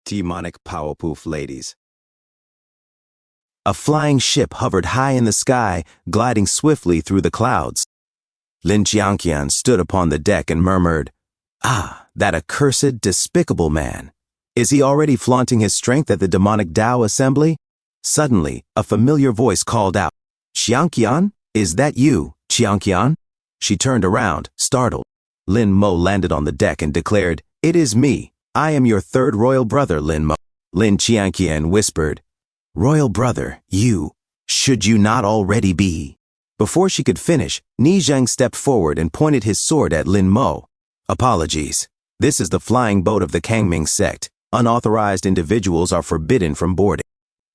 Demonic Powapoof ladies. A flying ship hovered high in the sky, gliding swiftly through the clouds. Lin Qianqian stood upon the deck and murmured, "Ah, that accursed, despicable man. Is he already flaunting his strength at the demonic Tao assembly?" Suddenly, a familiar voice called out, "Qianqian, is that you, Qianqian?" She turned around, startled. Lin Mo landed on the deck and declared, "It is me. I am your third royal brother, Lin Mo." Lin Qianqian whispered, "Royal brother, you, should you not already be?" Before she could finish, Ni Zheng stepped forward and pointed his sword at Lin Mo. "Apologies. This is the flying boat of the Kangming sect. Unauthorized individuals are forbidden from boarding."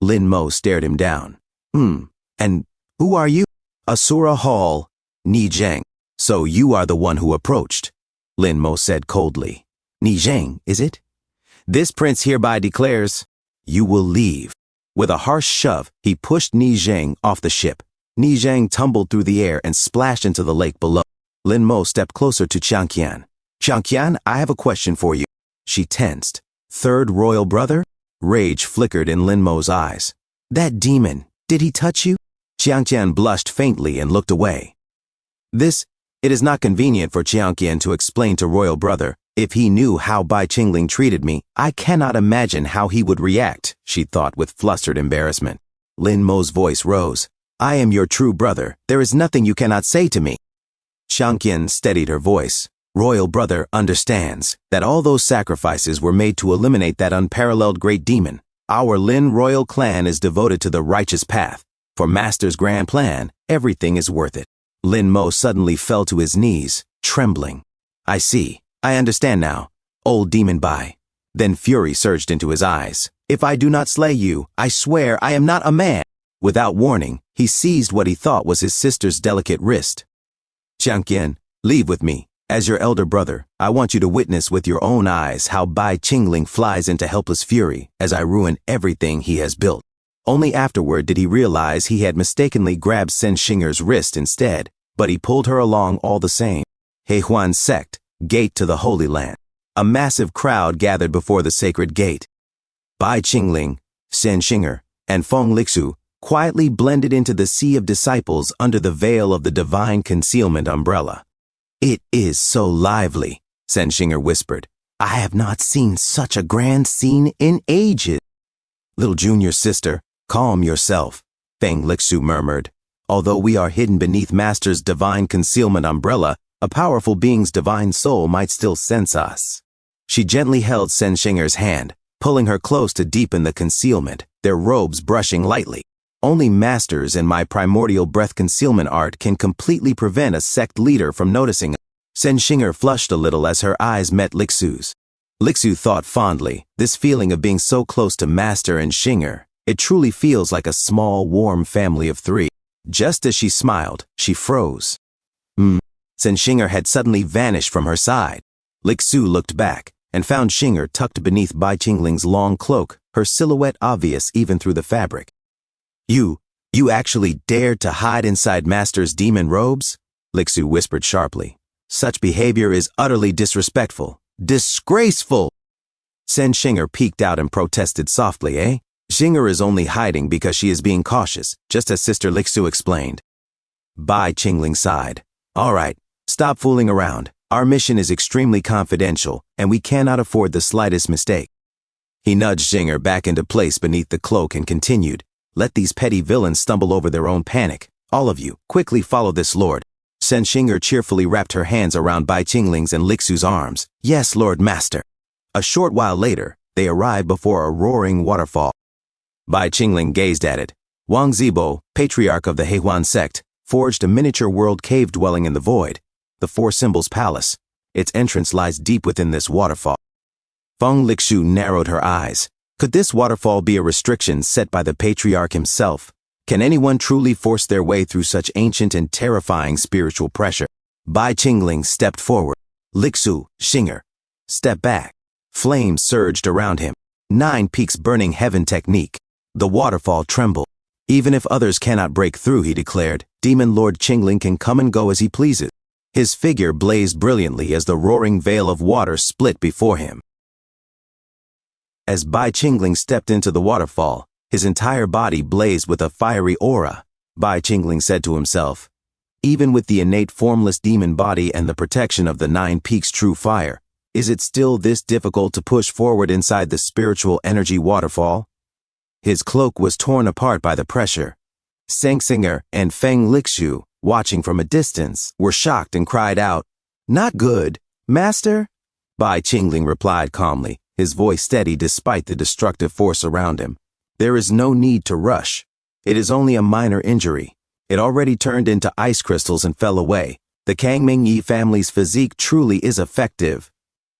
Lin Mo stared him down. And who are you?" "Asura Hall, Ni Zheng. So you are the one who approached," Lin Mo said coldly. "Ni Zheng, is it? This prince hereby declares, you will leave." With a harsh shove, he pushed Ni Zheng off the ship. Ni Zheng tumbled through the air and splashed into the lake below. Lin Mo stepped closer to Qianqian. "Qianqian, I have a question for you." She tensed. "Third royal brother?" Rage flickered in Lin Mo's eyes. "That demon, did he touch you?" Qianqian blushed faintly and looked away. It is not convenient for Qianqian to explain to royal brother. If he knew how Bai Qingling treated me, I cannot imagine how he would react, she thought with flustered embarrassment. Lin Mo's voice rose. "I am your true brother. There is nothing you cannot say to me." Qianqian steadied her voice. "Royal brother understands that all those sacrifices were made to eliminate that unparalleled great demon. Our Lin royal clan is devoted to the righteous path. For Master's grand plan, everything is worth it." Lin Mo suddenly fell to his knees, trembling. "I see. I understand now. Old demon Bai." Then fury surged into his eyes. "If I do not slay you, I swear I am not a man." Without warning, he seized what he thought was his sister's delicate wrist. "Qianqian, leave with me. As your elder brother, I want you to witness with your own eyes how Bai Qingling flies into helpless fury as I ruin everything he has built." Only afterward did he realize he had mistakenly grabbed Sen Xinger's wrist instead, but he pulled her along all the same. Heihuan sect, gate to the Holy Land. A massive crowd gathered before the sacred gate. Bai Qingling, Sen Xinger, and Feng Lixu quietly blended into the sea of disciples under the veil of the divine concealment umbrella. "It is so lively," Sen Xinger whispered. "I have not seen such a grand scene in ages." "Little junior sister, calm yourself," Feng Lixu murmured. "Although we are hidden beneath Master's divine concealment umbrella, a powerful being's divine soul might still sense us." She gently held Sen Xinger's hand, pulling her close to deepen the concealment, their robes brushing lightly. "Only masters in my primordial breath concealment art can completely prevent a sect leader from noticing." Sen Xinger flushed a little as her eyes met Lixu's. Lixu thought fondly, this feeling of being so close to Master and Xinger, it truly feels like a small, warm family of three. Just as she smiled, she froze. Sen Xinger had suddenly vanished from her side. Lixu looked back and found Xinger tucked beneath Bai Qingling's long cloak, her silhouette obvious even through the fabric. You actually dared to hide inside Master's demon robes?" Lixu whispered sharply. "Such behavior is utterly disrespectful. Disgraceful!" Sen Xinger peeked out and protested softly, "Eh? Xinger is only hiding because she is being cautious, just as Sister Lixu explained." Bai Qingling sighed. "All right, stop fooling around. Our mission is extremely confidential, and we cannot afford the slightest mistake." He nudged Xinger back into place beneath the cloak and continued, "Let these petty villains stumble over their own panic. All of you, quickly follow this lord." Sen Xinger cheerfully wrapped her hands around Bai Qingling's and Lixu's arms. "Yes, Lord Master." A short while later, they arrived before a roaring waterfall. Bai Qingling gazed at it. Wang Zibo, patriarch of the Heihuan sect, forged a miniature world cave dwelling in the void, the Four Symbols Palace. Its entrance lies deep within this waterfall. Feng Lixu narrowed her eyes. Could this waterfall be a restriction set by the patriarch himself? Can anyone truly force their way through such ancient and terrifying spiritual pressure? Bai Qingling stepped forward. Lixu, Xinger, step back. Flames surged around him. 9 peaks burning heaven technique. The waterfall trembled. "Even if others cannot break through," he declared, "Demon Lord Qingling can come and go as he pleases." His figure blazed brilliantly as the roaring veil of water split before him. As Bai Qingling stepped into the waterfall, his entire body blazed with a fiery aura. Bai Qingling said to himself, even with the innate formless demon body and the protection of the 9 peaks true fire, is it still this difficult to push forward inside the spiritual energy waterfall? His cloak was torn apart by the pressure. Sangsinger and Feng Lixu, watching from a distance, were shocked and cried out, "Not good, master?" Bai Qingling replied calmly, his voice steady despite the destructive force around him. "There is no need to rush. It is only a minor injury. It already turned into ice crystals and fell away. The Kang Mingyi family's physique truly is effective."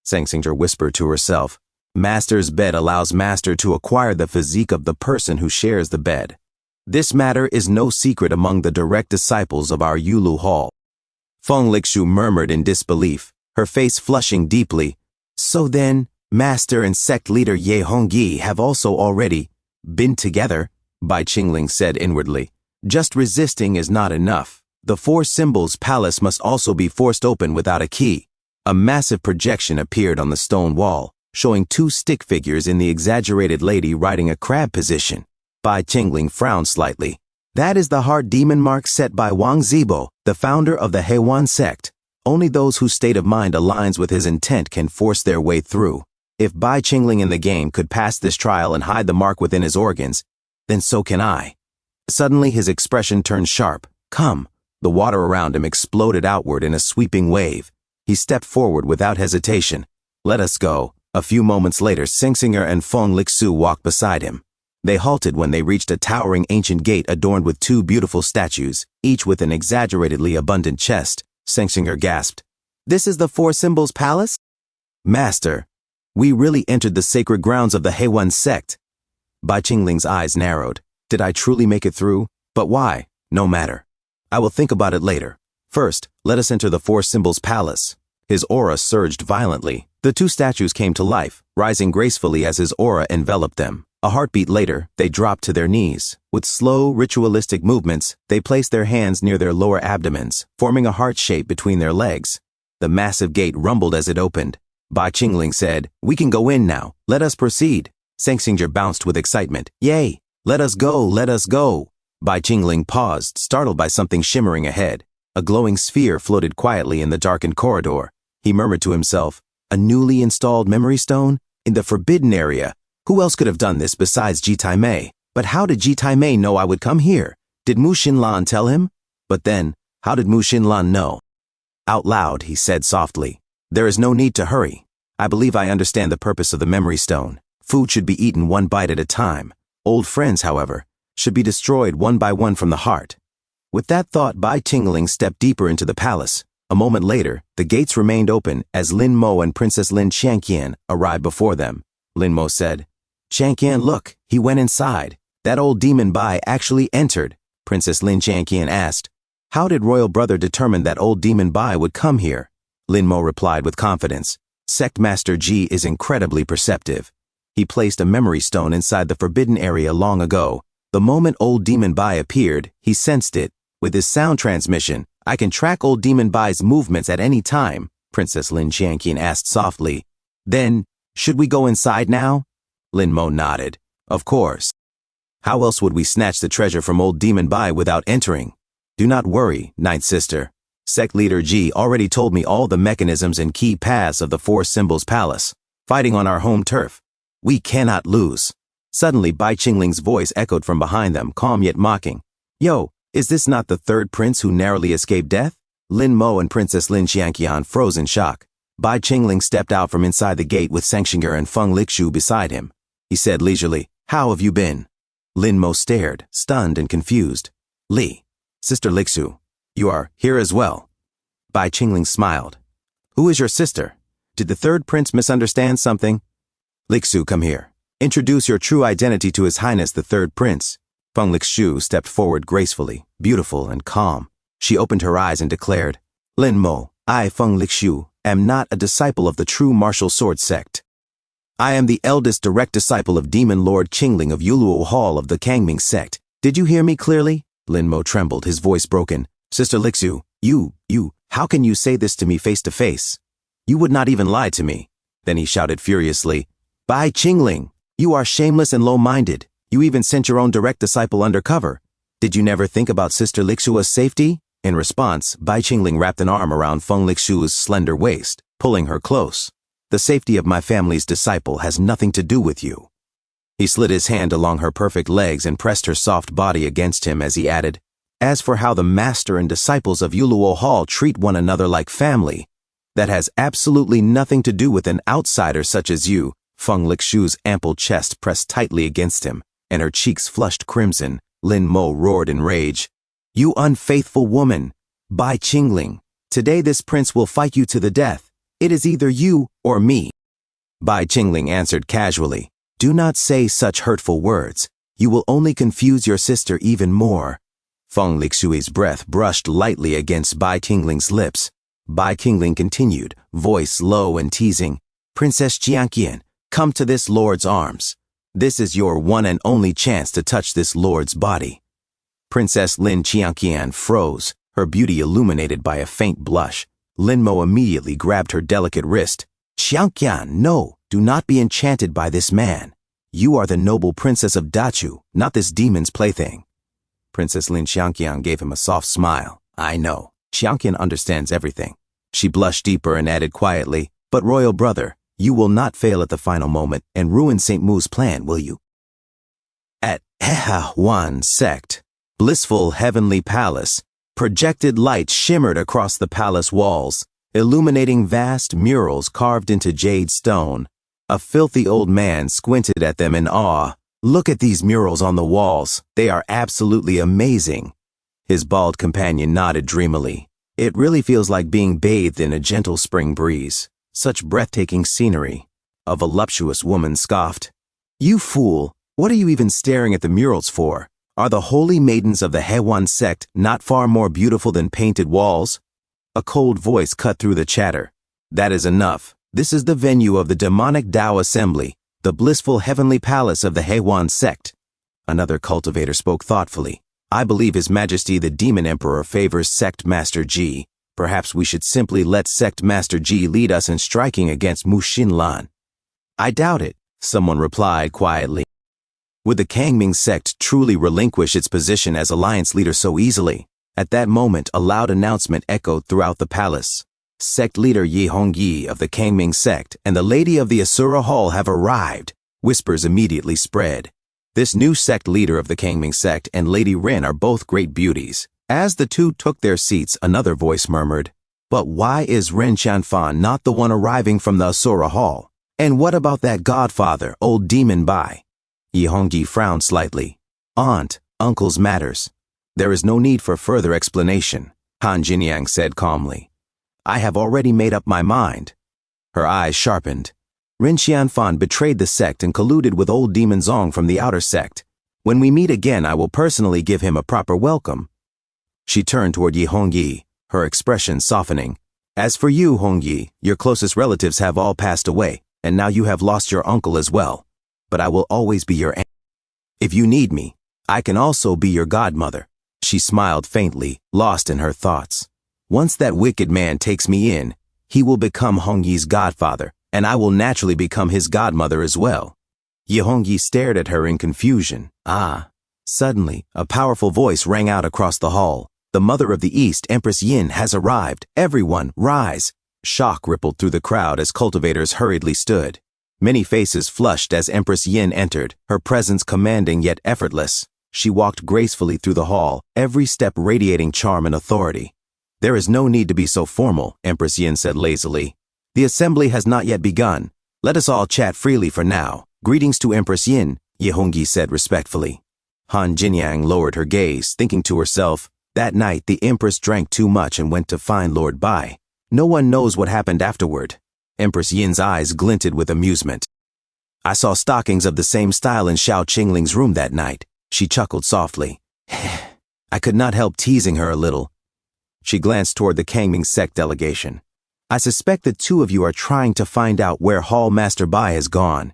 Sangsinger whispered to herself, "Master's bed allows master to acquire the physique of the person who shares the bed. This matter is no secret among the direct disciples of our Yulu Hall." Feng Lixu murmured in disbelief, her face flushing deeply. "So then, master and sect leader Ye Hongyi have also already been together," Bai Qingling said inwardly. "Just resisting is not enough. The 4 Symbols Palace must also be forced open without a key." A massive projection appeared on the stone wall, showing 2 stick figures in the exaggerated lady riding a crab position. Bai Qingling frowned slightly. "That is the hard demon mark set by Wang Zibo, the founder of the Heiwan sect. Only those whose state of mind aligns with his intent can force their way through. If Bai Qingling in the game could pass this trial and hide the mark within his organs, then so can I." Suddenly his expression turned sharp. "Come." The water around him exploded outward in a sweeping wave. He stepped forward without hesitation. "Let us go." A few moments later, Sangsinger and Feng Lixu walked beside him. They halted when they reached a towering ancient gate adorned with 2 beautiful statues, each with an exaggeratedly abundant chest. Sangsinger gasped, "This is the 4 Symbols Palace?" "Master, we really entered the sacred grounds of the Heiwan sect." Bai Qingling's eyes narrowed. "Did I truly make it through? But why? No matter. I will think about it later. First, let us enter the 4 Symbols Palace." His aura surged violently. The 2 statues came to life, rising gracefully as his aura enveloped them. A heartbeat later, they dropped to their knees. With slow, ritualistic movements, they placed their hands near their lower abdomens, forming a heart shape between their legs. The massive gate rumbled as it opened. Bai Qingling said, "We can go in now. Let us proceed." Sangsinger bounced with excitement. "Yay! Let us go, let us go." Bai Qingling paused, startled by something shimmering ahead. A glowing sphere floated quietly in the darkened corridor. He murmured to himself, "A newly installed memory stone? In the forbidden area? Who else could have done this besides Ji Taimei? But how did Ji Taimei know I would come here? Did Mu Xinlan tell him? But then, how did Mu Xinlan know?" Out loud, he said softly, "There is no need to hurry. I believe I understand the purpose of the memory stone. Food should be eaten one bite at a time. Old friends, however, should be destroyed one by one from the heart." With that thought, Bai Qingling stepped deeper into the palace. A moment later, the gates remained open as Lin Mo and Princess Lin Qianqian arrived before them. Lin Mo said, "Qianqian, look, he went inside. That old demon Bai actually entered." Princess Lin Qianqian asked, "How did Royal Brother determine that old demon Bai would come here?" Lin Mo replied with confidence, "Sect Master Ji is incredibly perceptive. He placed a memory stone inside the forbidden area long ago. The moment old demon Bai appeared, he sensed it. With his sound transmission, I can track old demon Bai's movements at any time," Princess Lin Qianqian asked softly. "Then, should we go inside now?" Lin Mo nodded. "Of course. How else would we snatch the treasure from old demon Bai without entering? Do not worry, Ninth Sister. Sect Leader Ji already told me all the mechanisms and key paths of the 4 Symbols Palace. Fighting on our home turf. We cannot lose." Suddenly, Bai Qingling's voice echoed from behind them, calm yet mocking. "Yo, is this not the 3rd prince who narrowly escaped death?" Lin Mo and Princess Lin Qianqian froze in shock. Bai Qingling stepped out from inside the gate with Sangsinger and Feng Lixu beside him. He said leisurely, "How have you been?" Lin Mo stared, stunned and confused. "Li, Sister Lixu, you are here as well." Bai Qingling smiled. "Who is your sister? Did the 3rd prince misunderstand something?" "Lixu, come here. Introduce your true identity to His Highness the 3rd Prince." Feng Lixu stepped forward gracefully, beautiful and calm. She opened her eyes and declared, "Lin Mo, I, Feng Lixu, am not a disciple of the true martial sword sect. I am the eldest direct disciple of Demon Lord Qingling of Yuluo Hall of the Kangming sect. Did you hear me clearly?" Lin Mo trembled, his voice broken. "Sister Lixu, how can you say this to me face to face? You would not even lie to me." Then he shouted furiously, "Bai Qingling, You are shameless and low-minded. You even sent your own direct disciple undercover. Did you never think about Sister Lixua's safety? In response, Bai Qingling wrapped an arm around Feng Lixua's slender waist, pulling her close. The safety of my family's disciple has nothing to do with you. He slid his hand along her perfect legs and pressed her soft body against him as he added, as for how the master and disciples of Yuluo Hall treat one another like family, that has absolutely nothing to do with an outsider such as you. Feng Lixu's ample chest pressed tightly against him, and her cheeks flushed crimson. Lin Mo roared in rage. You unfaithful woman! Bai Qingling, today this prince will fight you to the death. It is either you or me. Bai Qingling answered casually. Do not say such hurtful words. You will only confuse your sister even more. Feng Lixui's breath brushed lightly against Bai Qingling's lips. Bai Qingling continued, voice low and teasing. Princess Jianqian, come to this lord's arms. This is your one and only chance to touch this lord's body. Princess Lin Qianqian froze, her beauty illuminated by a faint blush. Lin Mo immediately grabbed her delicate wrist. Qianqian, no, do not be enchanted by this man. You are the noble princess of Dachu, not this demon's plaything. Princess Lin Qianqian gave him a soft smile. I know. Qianqian understands everything. She blushed deeper and added quietly, but royal brother, you will not fail at the final moment and ruin St. Mu's plan, will you? At Heha sect, blissful heavenly palace, projected light shimmered across the palace walls, illuminating vast murals carved into jade stone. A filthy old man squinted at them in awe. Look at these murals on the walls. They are absolutely amazing. His bald companion nodded dreamily. It really feels like being bathed in a gentle spring breeze. Such breathtaking scenery. A voluptuous woman scoffed. You fool, what are you even staring at the murals for? Are the holy maidens of the Hewan sect not far more beautiful than painted walls? A cold voice cut through the chatter. That is enough. This is the venue of the demonic Tao assembly, the blissful heavenly palace of the Hewan sect. Another cultivator spoke thoughtfully. I believe His Majesty the Demon Emperor favors Sect Master Ji. Perhaps we should simply let Sect Master Ji lead us in striking against Mu Xinlan. I doubt it, someone replied quietly. Would the Kangming sect truly relinquish its position as alliance leader so easily? At that moment, a loud announcement echoed throughout the palace. Sect leader Yi Hongyi of the Kangming sect and the Lady of the Asura Hall have arrived. Whispers immediately spread. This new sect leader of the Kangming sect and Lady Ren are both great beauties. As the two took their seats, another voice murmured, but why is Ren Qianfan not the one arriving from the Asura Hall? And what about that godfather, old demon Bai? Yi Hongyi frowned slightly. Aunt, uncle's matters. There is no need for further explanation, Han Jinyang said calmly. I have already made up my mind. Her eyes sharpened. Ren Qianfan betrayed the sect and colluded with old demon Zong from the outer sect. When we meet again, I will personally give him a proper welcome. She turned toward Yi Hongyi, her expression softening. As for you, Hongyi, your closest relatives have all passed away, and now you have lost your uncle as well. But I will always be your aunt. If you need me, I can also be your godmother. She smiled faintly, lost in her thoughts. Once that wicked man takes me in, he will become Hongyi's godfather, and I will naturally become his godmother as well. Yi Hongyi stared at her in confusion. Suddenly, a powerful voice rang out across the hall. The mother of the East, Empress Yin, has arrived. Everyone, rise. Shock rippled through the crowd as cultivators hurriedly stood. Many faces flushed as Empress Yin entered, her presence commanding yet effortless. She walked gracefully through the hall, every step radiating charm and authority. There is no need to be so formal, Empress Yin said lazily. The assembly has not yet begun. Let us all chat freely for now. Greetings to Empress Yin, Yi Hongyi said respectfully. Han Jinyang lowered her gaze, thinking to herself, that night the Empress drank too much and went to find Lord Bai. No one knows what happened afterward. Empress Yin's eyes glinted with amusement. I saw stockings of the same style in Xiao Qingling's room that night. She chuckled softly. I could not help teasing her a little. She glanced toward the Kangming sect delegation. I suspect the two of you are trying to find out where Hall Master Bai has gone.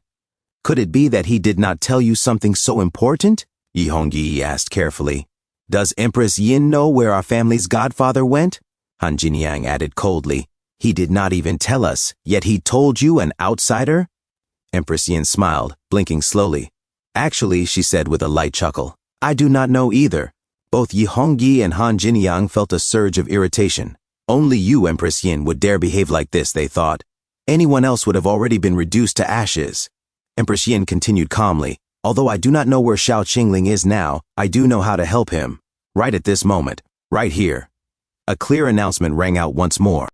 Could it be that he did not tell you something so important? Yi Hongyi asked carefully. Does Empress Yin know where our family's godfather went? Han Jinyang added coldly. He did not even tell us, yet he told you, an outsider? Empress Yin smiled, blinking slowly. Actually, she said with a light chuckle, I do not know either. Both Yi Hongyi and Han Jinyang felt a surge of irritation. Only you, Empress Yin, would dare behave like this, they thought. Anyone else would have already been reduced to ashes. Empress Yin continued calmly, although I do not know where Xiao Qingling is now, I do know how to help him. Right at this moment, right here. A clear announcement rang out once more.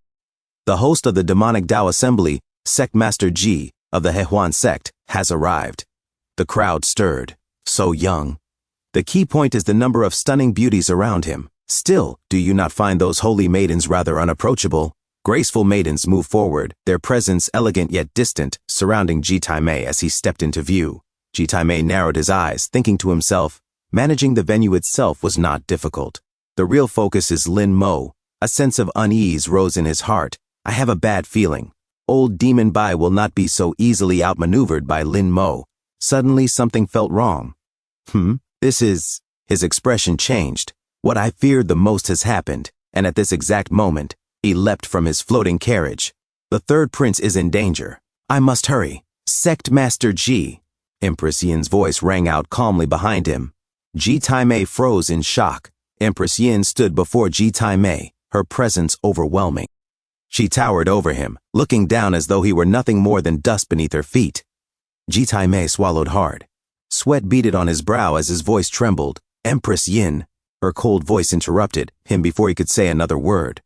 The host of the demonic Tao assembly, Sect Master Ji, of the Hehuan sect, has arrived. The crowd stirred. So young. The key point is the number of stunning beauties around him. Still, do you not find those holy maidens rather unapproachable? Graceful maidens move forward, their presence elegant yet distant, surrounding Ji Taimei as he stepped into view. Ji Taimei narrowed his eyes, thinking to himself, managing the venue itself was not difficult. The real focus is Lin Mo. A sense of unease rose in his heart. I have a bad feeling. Old Demon Bai will not be so easily outmaneuvered by Lin Mo. Suddenly something felt wrong. This is... His expression changed. What I feared the most has happened, and at this exact moment, he leapt from his floating carriage. The third prince is in danger. I must hurry. Sect Master Ji. Empress Yin's voice rang out calmly behind him. Ji Taimei froze in shock. Empress Yin stood before Ji Taimei, her presence overwhelming. She towered over him, looking down as though he were nothing more than dust beneath her feet. Ji Taimei swallowed hard. Sweat beaded on his brow as his voice trembled. Empress Yin. Her cold voice interrupted him before he could say another word.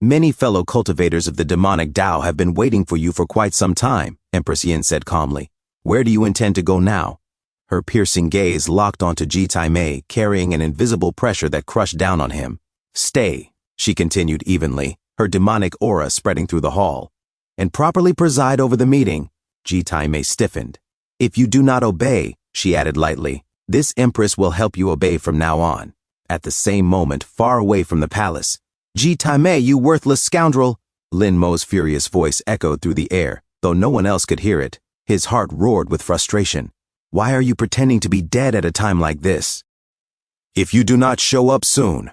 Many fellow cultivators of the demonic Tao have been waiting for you for quite some time, Empress Yin said calmly. Where do you intend to go now? Her piercing gaze locked onto Ji Taimei, carrying an invisible pressure that crushed down on him. Stay, she continued evenly, her demonic aura spreading through the hall. And properly preside over the meeting. Ji Taimei stiffened. If you do not obey, she added lightly, this empress will help you obey from now on. At the same moment, far away from the palace, Ji Taimei, you worthless scoundrel! Lin Mo's furious voice echoed through the air, though no one else could hear it. His heart roared with frustration. Why are you pretending to be dead at a time like this? If you do not show up soon.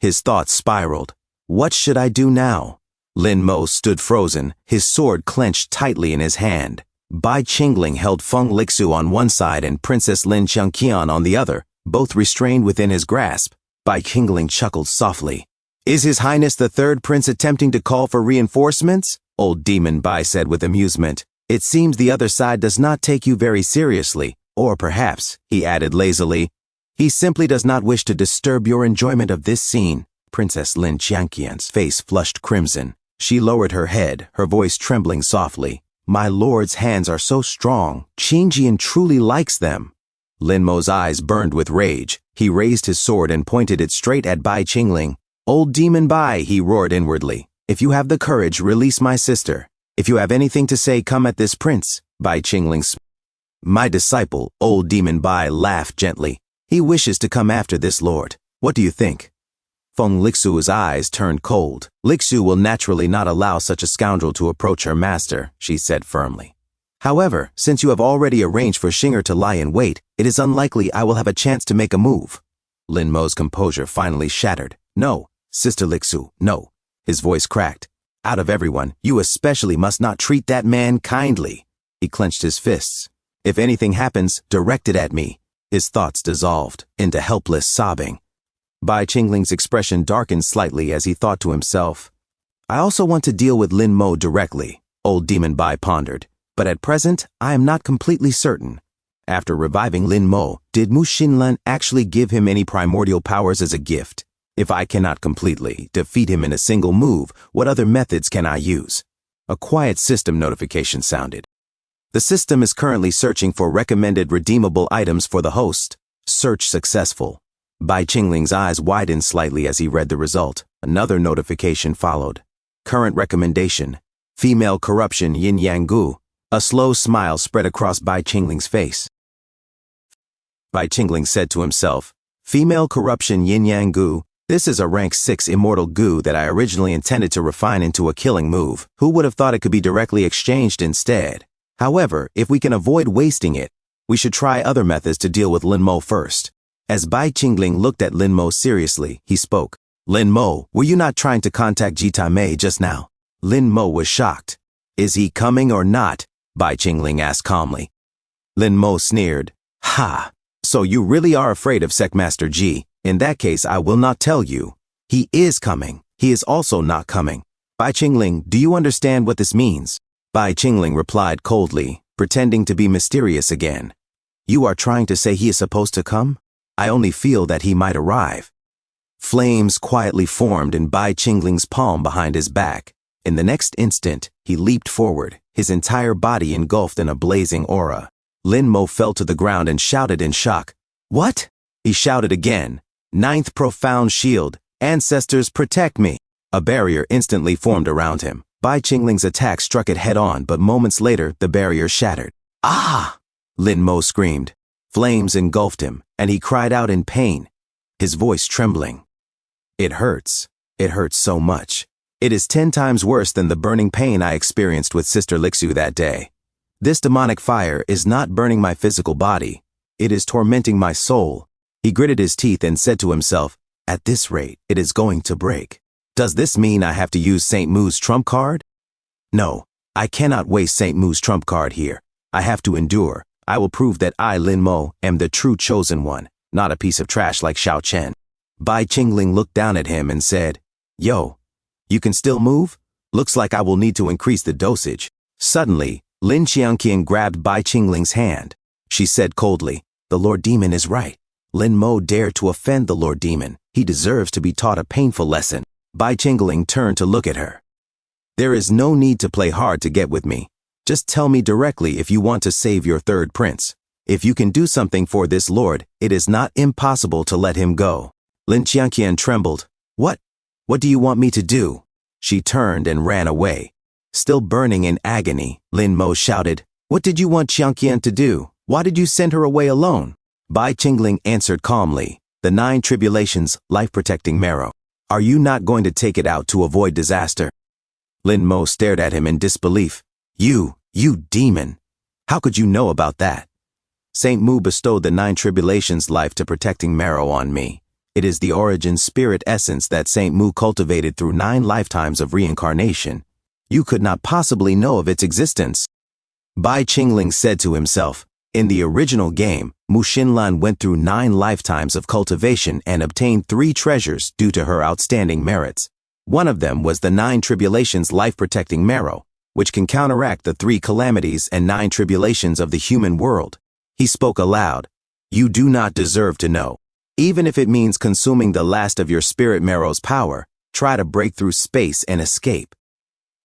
His thoughts spiraled. What should I do now? Lin Mo stood frozen, his sword clenched tightly in his hand. Bai Qingling held Feng Lixu on one side and Princess Lin Qiangqian on the other, both restrained within his grasp. Bai Qingling chuckled softly. Is His Highness the third prince attempting to call for reinforcements? Old Demon Bai said with amusement. It seems the other side does not take you very seriously, or perhaps, he added lazily, he simply does not wish to disturb your enjoyment of this scene. Princess Lin Qiangqian's face flushed crimson. She lowered her head, her voice trembling softly. My lord's hands are so strong. Qingjian truly likes them. Lin Mo's eyes burned with rage. He raised his sword and pointed it straight at Bai Qingling. Old Demon Bai, he roared inwardly. If you have the courage, release my sister. If you have anything to say, come at this prince. Bai Qingling. My disciple, Old Demon Bai, laughed gently. He wishes to come after this lord. What do you think? Feng Lixu's eyes turned cold. Lixu will naturally not allow such a scoundrel to approach her master, she said firmly. However, since you have already arranged for Xinger to lie in wait, it is unlikely I will have a chance to make a move. Lin Mo's composure finally shattered. No, Sister Lixu, no. His voice cracked. Out of everyone, you especially must not treat that man kindly. He clenched his fists. If anything happens, direct it at me. His thoughts dissolved into helpless sobbing. Bai Qingling's expression darkened slightly as he thought to himself. I also want to deal with Lin Mo directly, Old Demon Bai pondered. But at present, I am not completely certain. After reviving Lin Mo, did Mu Xinlan actually give him any primordial powers as a gift? If I cannot completely defeat him in a single move, what other methods can I use? A quiet system notification sounded. The system is currently searching for recommended redeemable items for the host. Search successful. Bai Qingling's eyes widened slightly as he read the result. Another notification followed. Current recommendation. Female corruption Yin Yang Gu. A slow smile spread across Bai Qingling's face. Bai Qingling said to himself, Female corruption Yin Yang Gu. This is a rank 6 immortal goo that I originally intended to refine into a killing move. Who would have thought it could be directly exchanged instead? However, if we can avoid wasting it, we should try other methods to deal with Lin Mo first. As Bai Qingling looked at Lin Mo seriously, he spoke. Lin Mo, were you not trying to contact Ji Taimei just now? Lin Mo was shocked. Is he coming or not? Bai Qingling asked calmly. Lin Mo sneered. Ha! So you really are afraid of Secmaster Ji. In that case, I will not tell you. He is coming. He is also not coming. Bai Qingling, do you understand what this means? Bai Qingling replied coldly, pretending to be mysterious again. You are trying to say he is supposed to come? I only feel that he might arrive. Flames quietly formed in Bai Qingling's palm behind his back. In the next instant, he leaped forward, his entire body engulfed in a blazing aura. Lin Mo fell to the ground and shouted in shock. What? He shouted again. Ninth profound shield. Ancestors, protect me. A barrier instantly formed around him. Bai Qingling's attack struck it head-on, but moments later, the barrier shattered. Ah! Lin Mo screamed. Flames engulfed him, and he cried out in pain, his voice trembling. It hurts. It hurts so much. It is 10 times worse than the burning pain I experienced with Sister Lixu that day. This demonic fire is not burning my physical body. It is tormenting my soul. He gritted his teeth and said to himself, at this rate, it is going to break. Does this mean I have to use St. Mu's trump card? No, I cannot waste St. Mu's trump card here. I have to endure. I will prove that I, Lin Mo, am the true chosen one, not a piece of trash like Xiao Chen. Bai Qingling looked down at him and said, Yo, you can still move? Looks like I will need to increase the dosage. Suddenly, Lin Qiangqian grabbed Bai Qingling's hand. She said coldly, the Lord Demon is right. Lin Mo dared to offend the Lord Demon. He deserves to be taught a painful lesson. Bai Qingling turned to look at her. There is no need to play hard to get with me. Just tell me directly if you want to save your third prince. If you can do something for this lord, it is not impossible to let him go. Lin Qiangqian trembled. What? What do you want me to do? She turned and ran away. Still burning in agony, Lin Mo shouted, What did you want Qiangqian to do? Why did you send her away alone? Bai Qingling answered calmly, the 9 tribulations, life-protecting marrow. Are you not going to take it out to avoid disaster? Lin Mo stared at him in disbelief. You demon. How could you know about that? St. Mu bestowed the 9 tribulations life-to-protecting marrow on me. It is the origin spirit essence that St. Mu cultivated through 9 lifetimes of reincarnation. You could not possibly know of its existence. Bai Qingling said to himself, in the original game, Mu Xinlan went through 9 lifetimes of cultivation and obtained 3 treasures due to her outstanding merits. One of them was the 9 tribulations life-protecting marrow, which can counteract the 3 calamities and 9 tribulations of the human world. He spoke aloud. You do not deserve to know. Even if it means consuming the last of your spirit marrow's power, try to break through space and escape.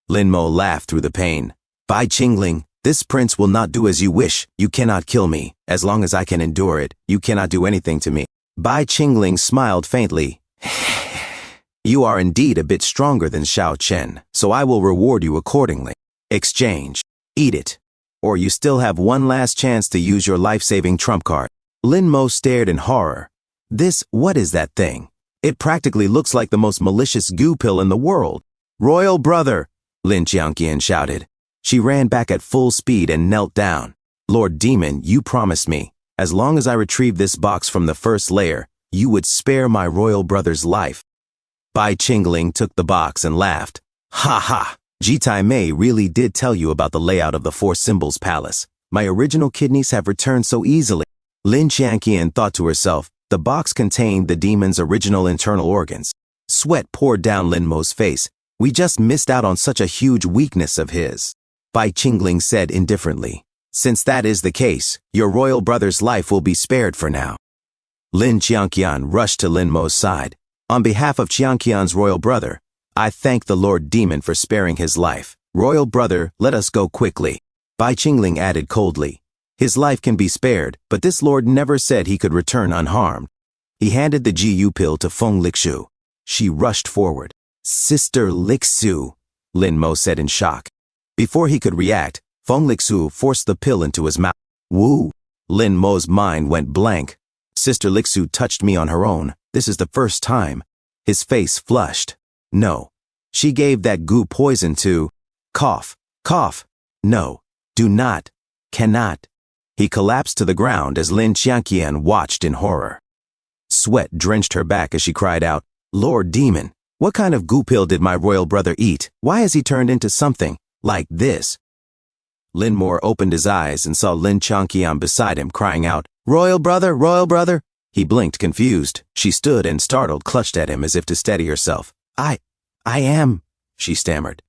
Lin Mo laughed through the pain. Bai Qingling, this prince will not do as you wish. You cannot kill me. As long as I can endure it, you cannot do anything to me. Bai Qingling smiled faintly. You are indeed a bit stronger than Xiao Chen, so I will reward you accordingly. Exchange. Eat it. Or you still have one last chance to use your life-saving trump card. Lin Mo stared in horror. What is that thing? It practically looks like the most malicious goo pill in the world. Royal brother, Lin Qiangqian shouted. She ran back at full speed and knelt down. Lord Demon, you promised me, as long as I retrieve this box from the first layer, you would spare my royal brother's life. Bai Qingling took the box and laughed. Ha ha! Jitai Mei really did tell you about the layout of the 4 Symbols Palace. My original kidneys have returned so easily. Lin Qiangqian thought to herself, the box contained the demon's original internal organs. Sweat poured down Lin Mo's face. We just missed out on such a huge weakness of his. Bai Qingling said indifferently. Since that is the case, your royal brother's life will be spared for now. Lin Qiangqian rushed to Lin Mo's side. On behalf of Qiangqian's royal brother, I thank the Lord Demon for sparing his life. Royal brother, let us go quickly. Bai Qingling added coldly. His life can be spared, but this lord never said he could return unharmed. He handed the GU pill to Feng Lixu. She rushed forward. Sister Lixu, Lin Mo said in shock. Before he could react, Feng Lixu forced the pill into his mouth. Woo! Lin Mo's mind went blank. Sister Lixu touched me on her own. This is the first time. His face flushed. No. She gave that goo poison to... Cough. Cough. No. Do not. Cannot. He collapsed to the ground as Lin Qiangqian watched in horror. Sweat drenched her back as she cried out, Lord Demon, what kind of goo pill did my royal brother eat? Why has he turned into something like this? Lin Moore opened his eyes and saw Lin Changqian beside him, crying out, "Royal brother, royal brother!" He blinked, confused. She stood and startled, clutched at him as if to steady herself. I am," she stammered.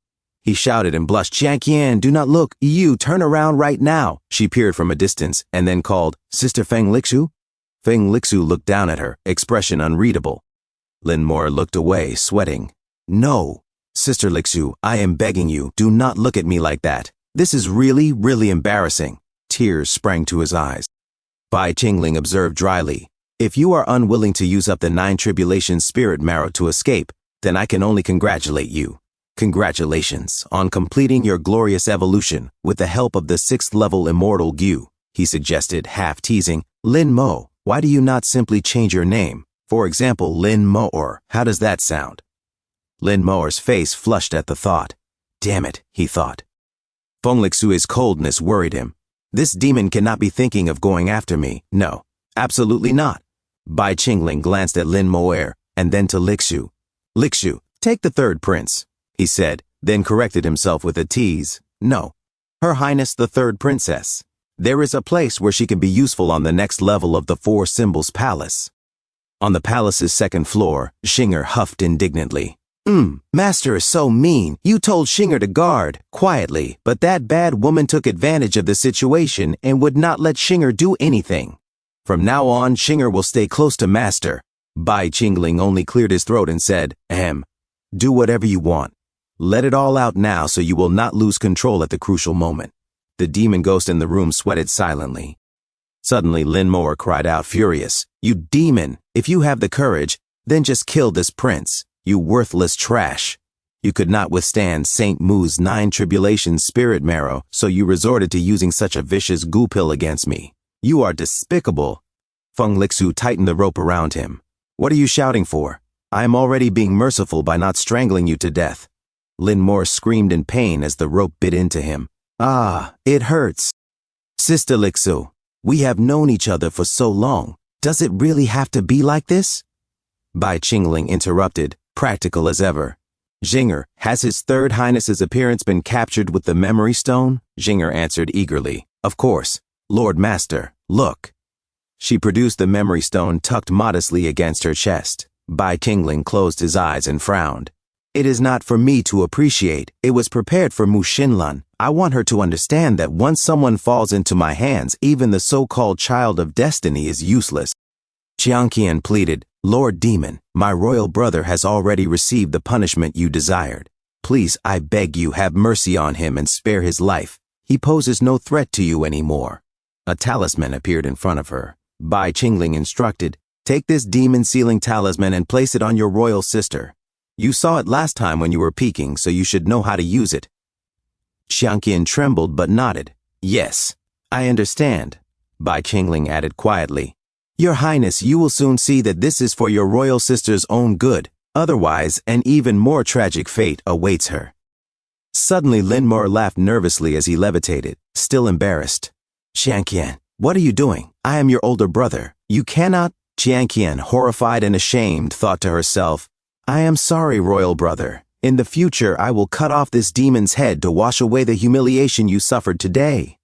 He shouted and blushed, "Changqian, do not look. You, turn around right now." She peered from a distance and then called, "Sister Feng Lixu?" Feng Lixu looked down at her, expression unreadable. Lin Moore looked away, sweating. "No, Sister Lixu, I am begging you, do not look at me like that. This is really, really embarrassing." Tears sprang to his eyes. Bai Qingling observed dryly, "If you are unwilling to use up the 9 tribulations spirit marrow to escape, then I can only congratulate you. Congratulations on completing your glorious evolution with the help of the 6th level immortal Gyu," he suggested, half teasing. "Lin Mo, why do you not simply change your name? For example, Lin Moor. How does that sound?" Lin Moor's face flushed at the thought. Damn it, he thought. Feng Lixu's coldness worried him. This demon cannot be thinking of going after me. No, absolutely not. Bai Qingling glanced at Lin Moer and then to Lixu. "Lixu, take the 3rd prince," he said, then corrected himself with a tease. "No, Her Highness the 3rd Princess. There is a place where she can be useful on the next level of the 4 Symbols Palace." On the palace's 2nd floor, Xinger huffed indignantly. Master is so mean. You told Xinger to guard, quietly, but that bad woman took advantage of the situation and would not let Xinger do anything. From now on, Xinger will stay close to Master." Bai Qingling only cleared his throat and said, "Do whatever you want. Let it all out now so you will not lose control at the crucial moment." The demon ghost in the room sweated silently. Suddenly, Lin Moore cried out, furious, "You demon! If you have the courage, then just kill this prince. You worthless trash. You could not withstand Saint Mu's 9 tribulations spirit marrow, so you resorted to using such a vicious goo pill against me. You are despicable." Feng Lixu tightened the rope around him. "What are you shouting for? I am already being merciful by not strangling you to death." Lin Moore screamed in pain as the rope bit into him. "Ah, it hurts. Sister Lixu, we have known each other for so long. Does it really have to be like this?" Bai Qingling interrupted, practical as ever. "Xinger, has His 3rd Highness's appearance been captured with the memory stone?" Xinger answered eagerly. "Of course. Lord Master, look." She produced the memory stone tucked modestly against her chest. Bai Qingling closed his eyes and frowned. "It is not for me to appreciate. It was prepared for Mu Xinlan. I want her to understand that once someone falls into my hands, even the so-called child of destiny is useless." Qianqian pleaded, "Lord Demon, my royal brother has already received the punishment you desired. Please, I beg you, have mercy on him and spare his life. He poses no threat to you anymore." A talisman appeared in front of her. Bai Qingling instructed, "Take this demon sealing talisman and place it on your royal sister. You saw it last time when you were peeking, so you should know how to use it." Qianqian trembled but nodded. "Yes, I understand," Bai Qingling added quietly. "Your Highness, you will soon see that this is for your royal sister's own good. Otherwise, an even more tragic fate awaits her." Suddenly, Lin Moore laughed nervously as he levitated, still embarrassed. "Qianqian, what are you doing? I am your older brother. You cannot—" Qianqian, horrified and ashamed, thought to herself, "I am sorry, royal brother. In the future, I will cut off this demon's head to wash away the humiliation you suffered today."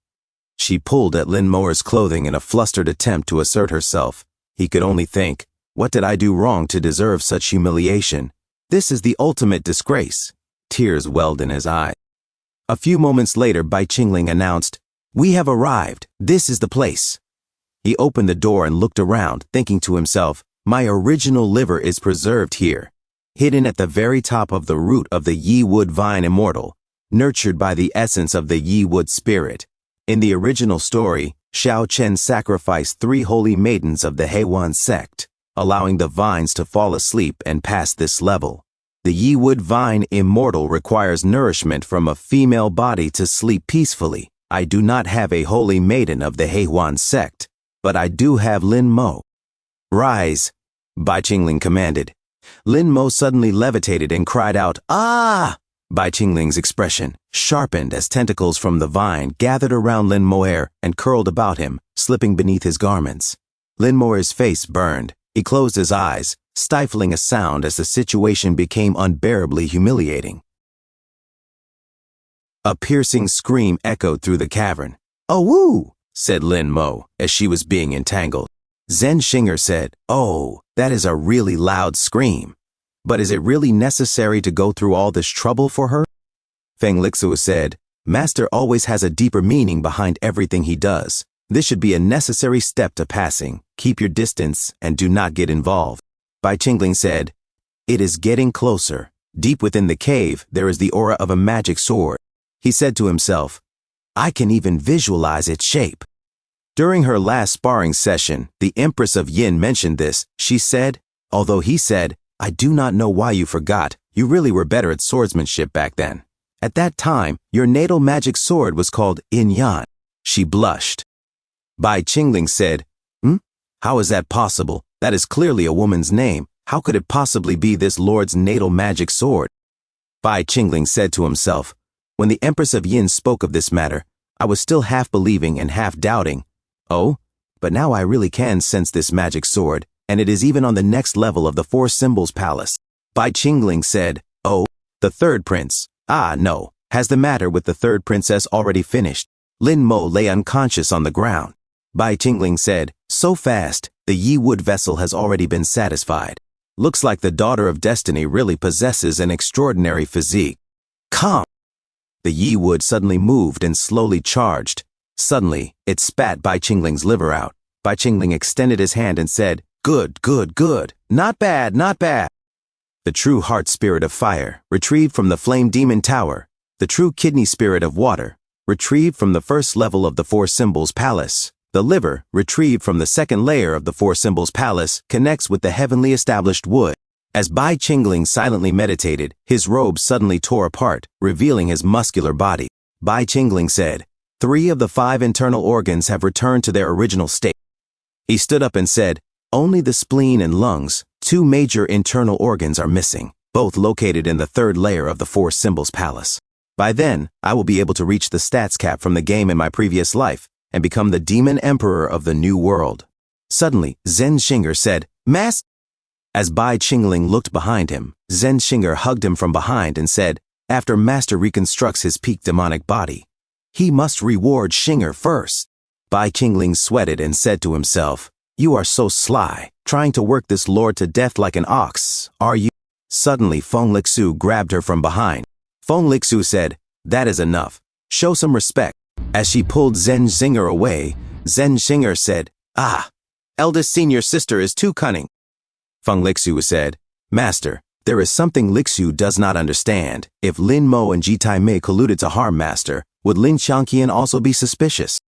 She pulled at Lin Moore's clothing in a flustered attempt to assert herself. He could only think, what did I do wrong to deserve such humiliation? This is the ultimate disgrace. Tears welled in his eyes. A few moments later, Bai Qingling announced, "We have arrived. This is the place." He opened the door and looked around, thinking to himself, my original liver is preserved here, hidden at the very top of the root of the Yi Wood Vine Immortal, nurtured by the essence of the Yi Wood Spirit. In the original story, Xiao Chen sacrificed 3 holy maidens of the Heiwan sect, allowing the vines to fall asleep and pass this level. The Yi Wood Vine Immortal requires nourishment from a female body to sleep peacefully. I do not have a holy maiden of the Heiwan sect, but I do have Lin Mo. "Rise," Bai Qingling commanded. Lin Mo suddenly levitated and cried out, "Ah!" Bai Qingling's expression sharpened as tentacles from the vine gathered around Lin Moer and curled about him, slipping beneath his garments. Lin Moer's face burned. He closed his eyes, stifling a sound as the situation became unbearably humiliating. A piercing scream echoed through the cavern. "Oh, woo!" said Lin Mo, as she was being entangled. Zen Shinger said, "Oh, that is a really loud scream. But is it really necessary to go through all this trouble for her?" Feng Lixu said, "Master always has a deeper meaning behind everything he does. This should be a necessary step to passing. Keep your distance and do not get involved." Bai Qingling said, "It is getting closer. Deep within the cave, there is the aura of a magic sword." He said to himself, "I can even visualize its shape." During her last sparring session, the Empress of Yin mentioned this. She said, although he said, "I do not know why you forgot. You really were better at swordsmanship back then. At that time, your natal magic sword was called Yin Yan." She blushed. Bai Qingling said, How is that possible? That is clearly a woman's name. How could it possibly be this lord's natal magic sword?" Bai Qingling said to himself, "When the Empress of Yin spoke of this matter, I was still half believing and half doubting. Oh, but now I really can sense this magic sword, and it is even on the next level of the Four Symbols Palace." Bai Qingling said, "Oh, the third prince. Ah, no. Has the matter with the third princess already finished?" Lin Mo lay unconscious on the ground. Bai Qingling said, "So fast, the Yi Wood vessel has already been satisfied. Looks like the daughter of destiny really possesses an extraordinary physique. Come!" The Yi Wood suddenly moved and slowly charged. Suddenly, it spat Bai Qingling's liver out. Bai Qingling extended his hand and said, "Good, good, good. Not bad, not bad." The true heart spirit of fire, retrieved from the flame demon tower. The true kidney spirit of water, retrieved from the first level of the Four Symbols Palace. The liver, retrieved from the second layer of the Four Symbols Palace, connects with the heavenly established wood. As Bai Qingling silently meditated, his robe suddenly tore apart, revealing his muscular body. Bai Qingling said, 3 of the 5 internal organs have returned to their original state. He stood up and said, "Only the spleen and lungs, 2 major internal organs are missing, both located in the 3rd layer of the Four Symbols Palace. By then, I will be able to reach the stats cap from the game in my previous life and become the Demon Emperor of the New World." Suddenly, Zen Shinger said, "Master." As Bai Qingling looked behind him, Zen Shinger hugged him from behind and said, "After Master reconstructs his peak demonic body, he must reward Shinger first." Bai Qingling sweated and said to himself, "You are so sly, trying to work this lord to death like an ox, are you?" Suddenly, Feng Lixu grabbed her from behind. Feng Lixu said, "That is enough. Show some respect." As she pulled Zen Shinger away, Zen Shinger said, "Ah, eldest senior sister is too cunning." Feng Lixu said, "Master, there is something Lixu does not understand. If Lin Mo and Ji Tai Mei colluded to harm Master, would Lin Qiangqian also be suspicious?"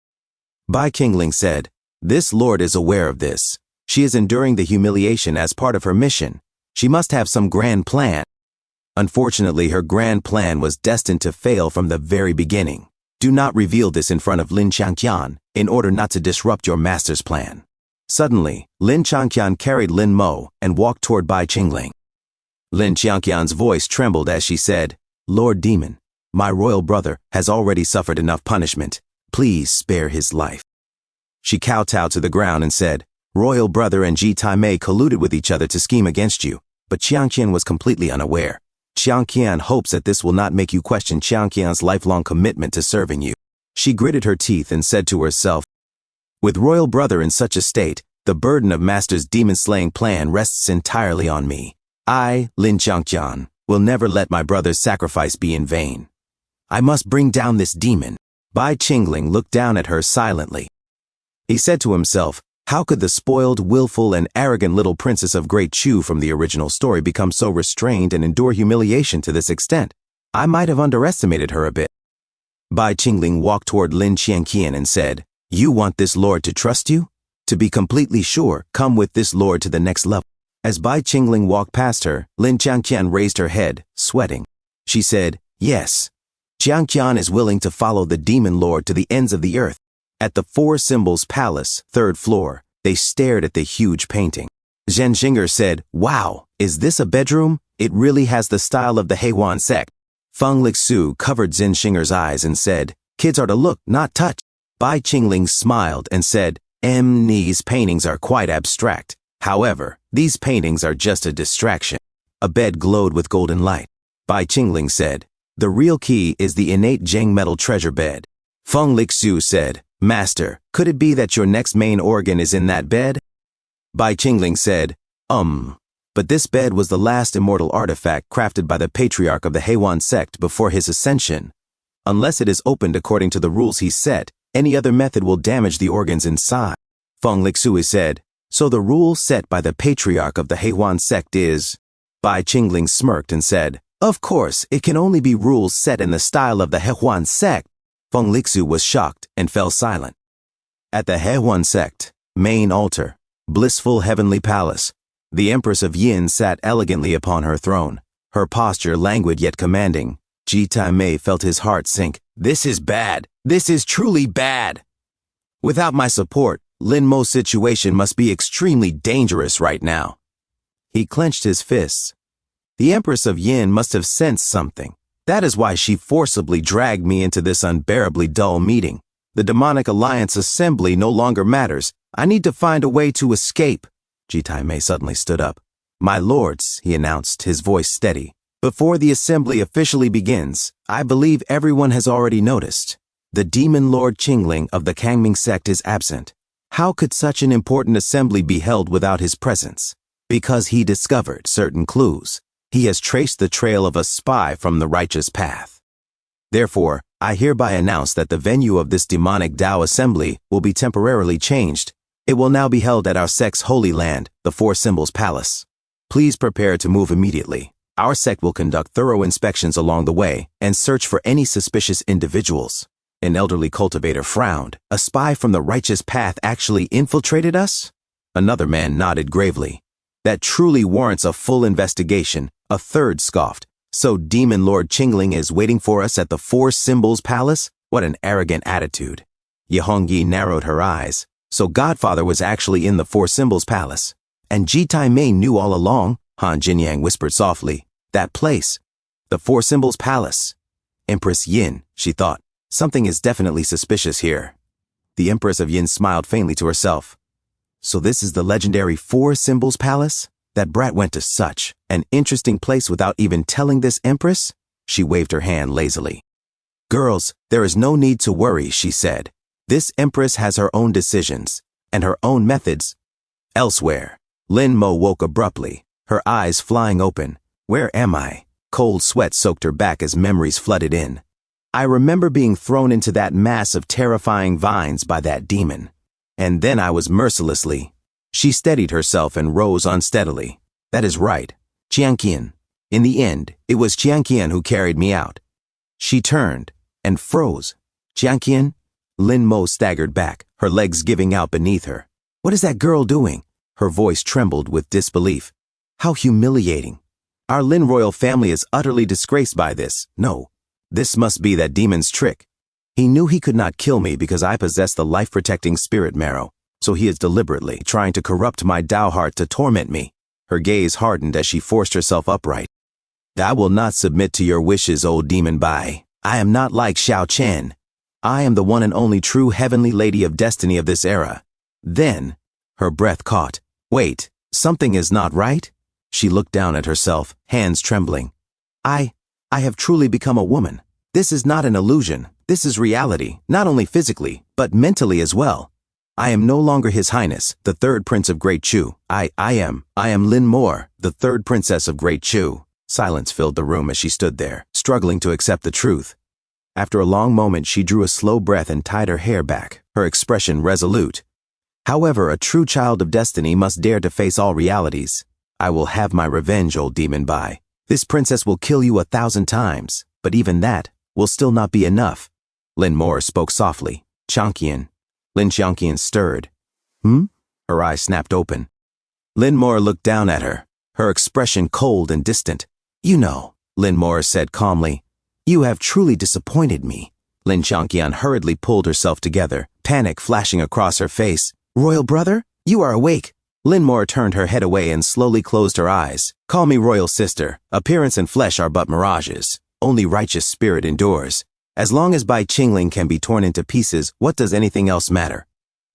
Bai Qingling said, "This lord is aware of this. She is enduring the humiliation as part of her mission. She must have some grand plan." Unfortunately, her grand plan was destined to fail from the very beginning. Do not reveal this in front of Lin Qiangqian in order not to disrupt your master's plan. Suddenly, Lin Qiangqian carried Lin Mo and walked toward Bai Qingling. Lin Qiangqian's voice trembled as she said, "Lord Demon, my royal brother has already suffered enough punishment. Please spare his life." She kowtowed to the ground and said, "Royal brother and Ji Tai Mei colluded with each other to scheme against you, but Qiangqian was completely unaware. Qiangqian hopes that this will not make you question Qiangqian's lifelong commitment to serving you." She gritted her teeth and said to herself, "With royal brother in such a state, the burden of Master's demon-slaying plan rests entirely on me. I, Lin Qiangqian, will never let my brother's sacrifice be in vain. I must bring down this demon." Bai Qingling looked down at her silently. He said to himself, how could the spoiled, willful, and arrogant little princess of Great Chu from the original story become so restrained and endure humiliation to this extent? I might have underestimated her a bit. Bai Qingling walked toward Lin Qiangqian and said, "You want this lord to trust you? To be completely sure, come with this lord to the next level." As Bai Qingling walked past her, Lin Qiangqian raised her head, sweating. She said, "Yes. Qiangqian is willing to follow the demon lord to the ends of the earth." At the Four Symbols Palace, 3rd floor, they stared at the huge painting. Zen Shinger said, "Wow, is this a bedroom? It really has the style of the Heiwan sect." Feng Lixu covered Zen Shinger's eyes and said, "Kids are to look, not touch." Bai Qingling smiled and said, "These paintings are quite abstract. However, these paintings are just a distraction." A bed glowed with golden light. Bai Qingling said, The real key is the innate Jing metal treasure bed. Feng Lixu said, Master, could it be that your next main organ is in that bed? Bai Qingling said, But this bed was the last immortal artifact crafted by the patriarch of the Heiwan sect before his ascension. Unless it is opened according to the rules he set, any other method will damage the organs inside. Feng Lixu said, So the rule set by the patriarch of the Heiwan sect is... Bai Qingling smirked and said, Of course, it can only be rules set in the style of the Heiwan sect. Feng Lixu was shocked and fell silent. At the Heiwan sect, main altar, blissful heavenly palace, the Empress of Yin sat elegantly upon her throne, her posture languid yet commanding. Ji Taimei felt his heart sink. This is bad. This is truly bad. Without my support, Lin Mo's situation must be extremely dangerous right now. He clenched his fists. The Empress of Yin must have sensed something. That is why she forcibly dragged me into this unbearably dull meeting. The Demonic Alliance assembly no longer matters. I need to find a way to escape. Ji Taimei suddenly stood up. My lords, he announced, his voice steady. Before the assembly officially begins, I believe everyone has already noticed. The Demon Lord Qingling of the Kangming sect is absent. How could such an important assembly be held without his presence? Because he discovered certain clues. He has traced the trail of a spy from the righteous path. Therefore, I hereby announce that the venue of this demonic Tao assembly will be temporarily changed. It will now be held at our sect's holy land, the Four Symbols Palace. Please prepare to move immediately. Our sect will conduct thorough inspections along the way and search for any suspicious individuals. An elderly cultivator frowned. A spy from the righteous path actually infiltrated us? Another man nodded gravely. That truly warrants a full investigation. A third scoffed. So Demon Lord Qingling is waiting for us at the Four Symbols Palace? What an arrogant attitude. Yehongyi narrowed her eyes. So Godfather was actually in the Four Symbols Palace. And Ji Taimei knew all along, Han Jinyang whispered softly. That place. The Four Symbols Palace. Empress Yin, she thought. Something is definitely suspicious here. The Empress of Yin smiled faintly to herself. So this is the legendary Four Symbols Palace? That brat went to such an interesting place without even telling this Empress? She waved her hand lazily. Girls, there is no need to worry, she said. This Empress has her own decisions and her own methods. Elsewhere, Lin Mo woke abruptly, her eyes flying open. Where am I? Cold sweat soaked her back as memories flooded in. I remember being thrown into that mass of terrifying vines by that demon. And then I was mercilessly. She steadied herself and rose unsteadily. That is right. Jiangqian. In the end, it was Jiangqian who carried me out. She turned and froze. Jiangqian? Lin Mo staggered back, her legs giving out beneath her. What is that girl doing? Her voice trembled with disbelief. How humiliating. Our Lin royal family is utterly disgraced by this. No, this must be that demon's trick. He knew he could not kill me because I possess the life-protecting spirit marrow, so he is deliberately trying to corrupt my Tao heart to torment me. Her gaze hardened as she forced herself upright. I will not submit to your wishes, old demon Bai. I am not like Xiao Chen. I am the one and only true heavenly lady of destiny of this era. Then, her breath caught. Wait, something is not right? She looked down at herself, hands trembling. I have truly become a woman. This is not an illusion. This is reality, not only physically, but mentally as well. I am no longer His Highness, the third Prince of Great Chu. I am Lin Moore, the third Princess of Great Chu. Silence filled the room as she stood there, struggling to accept the truth. After a long moment, she drew a slow breath and tied her hair back, her expression resolute. However, a true child of destiny must dare to face all realities. I will have my revenge, old demon Bai. This princess will kill you 1,000 times, but even that will still not be enough. Lin Moore spoke softly. Jiangqian. Lin Jiangqian stirred. Her eyes snapped open. Lin Moore looked down at her, her expression cold and distant. You know, Lin Moore said calmly, you have truly disappointed me. Lin Jiangqian hurriedly pulled herself together, panic flashing across her face. Royal brother, you are awake. Lin Moore turned her head away and slowly closed her eyes. Call me royal sister. Appearance and flesh are but mirages. Only righteous spirit endures. As long as Bai Qingling can be torn into pieces, what does anything else matter?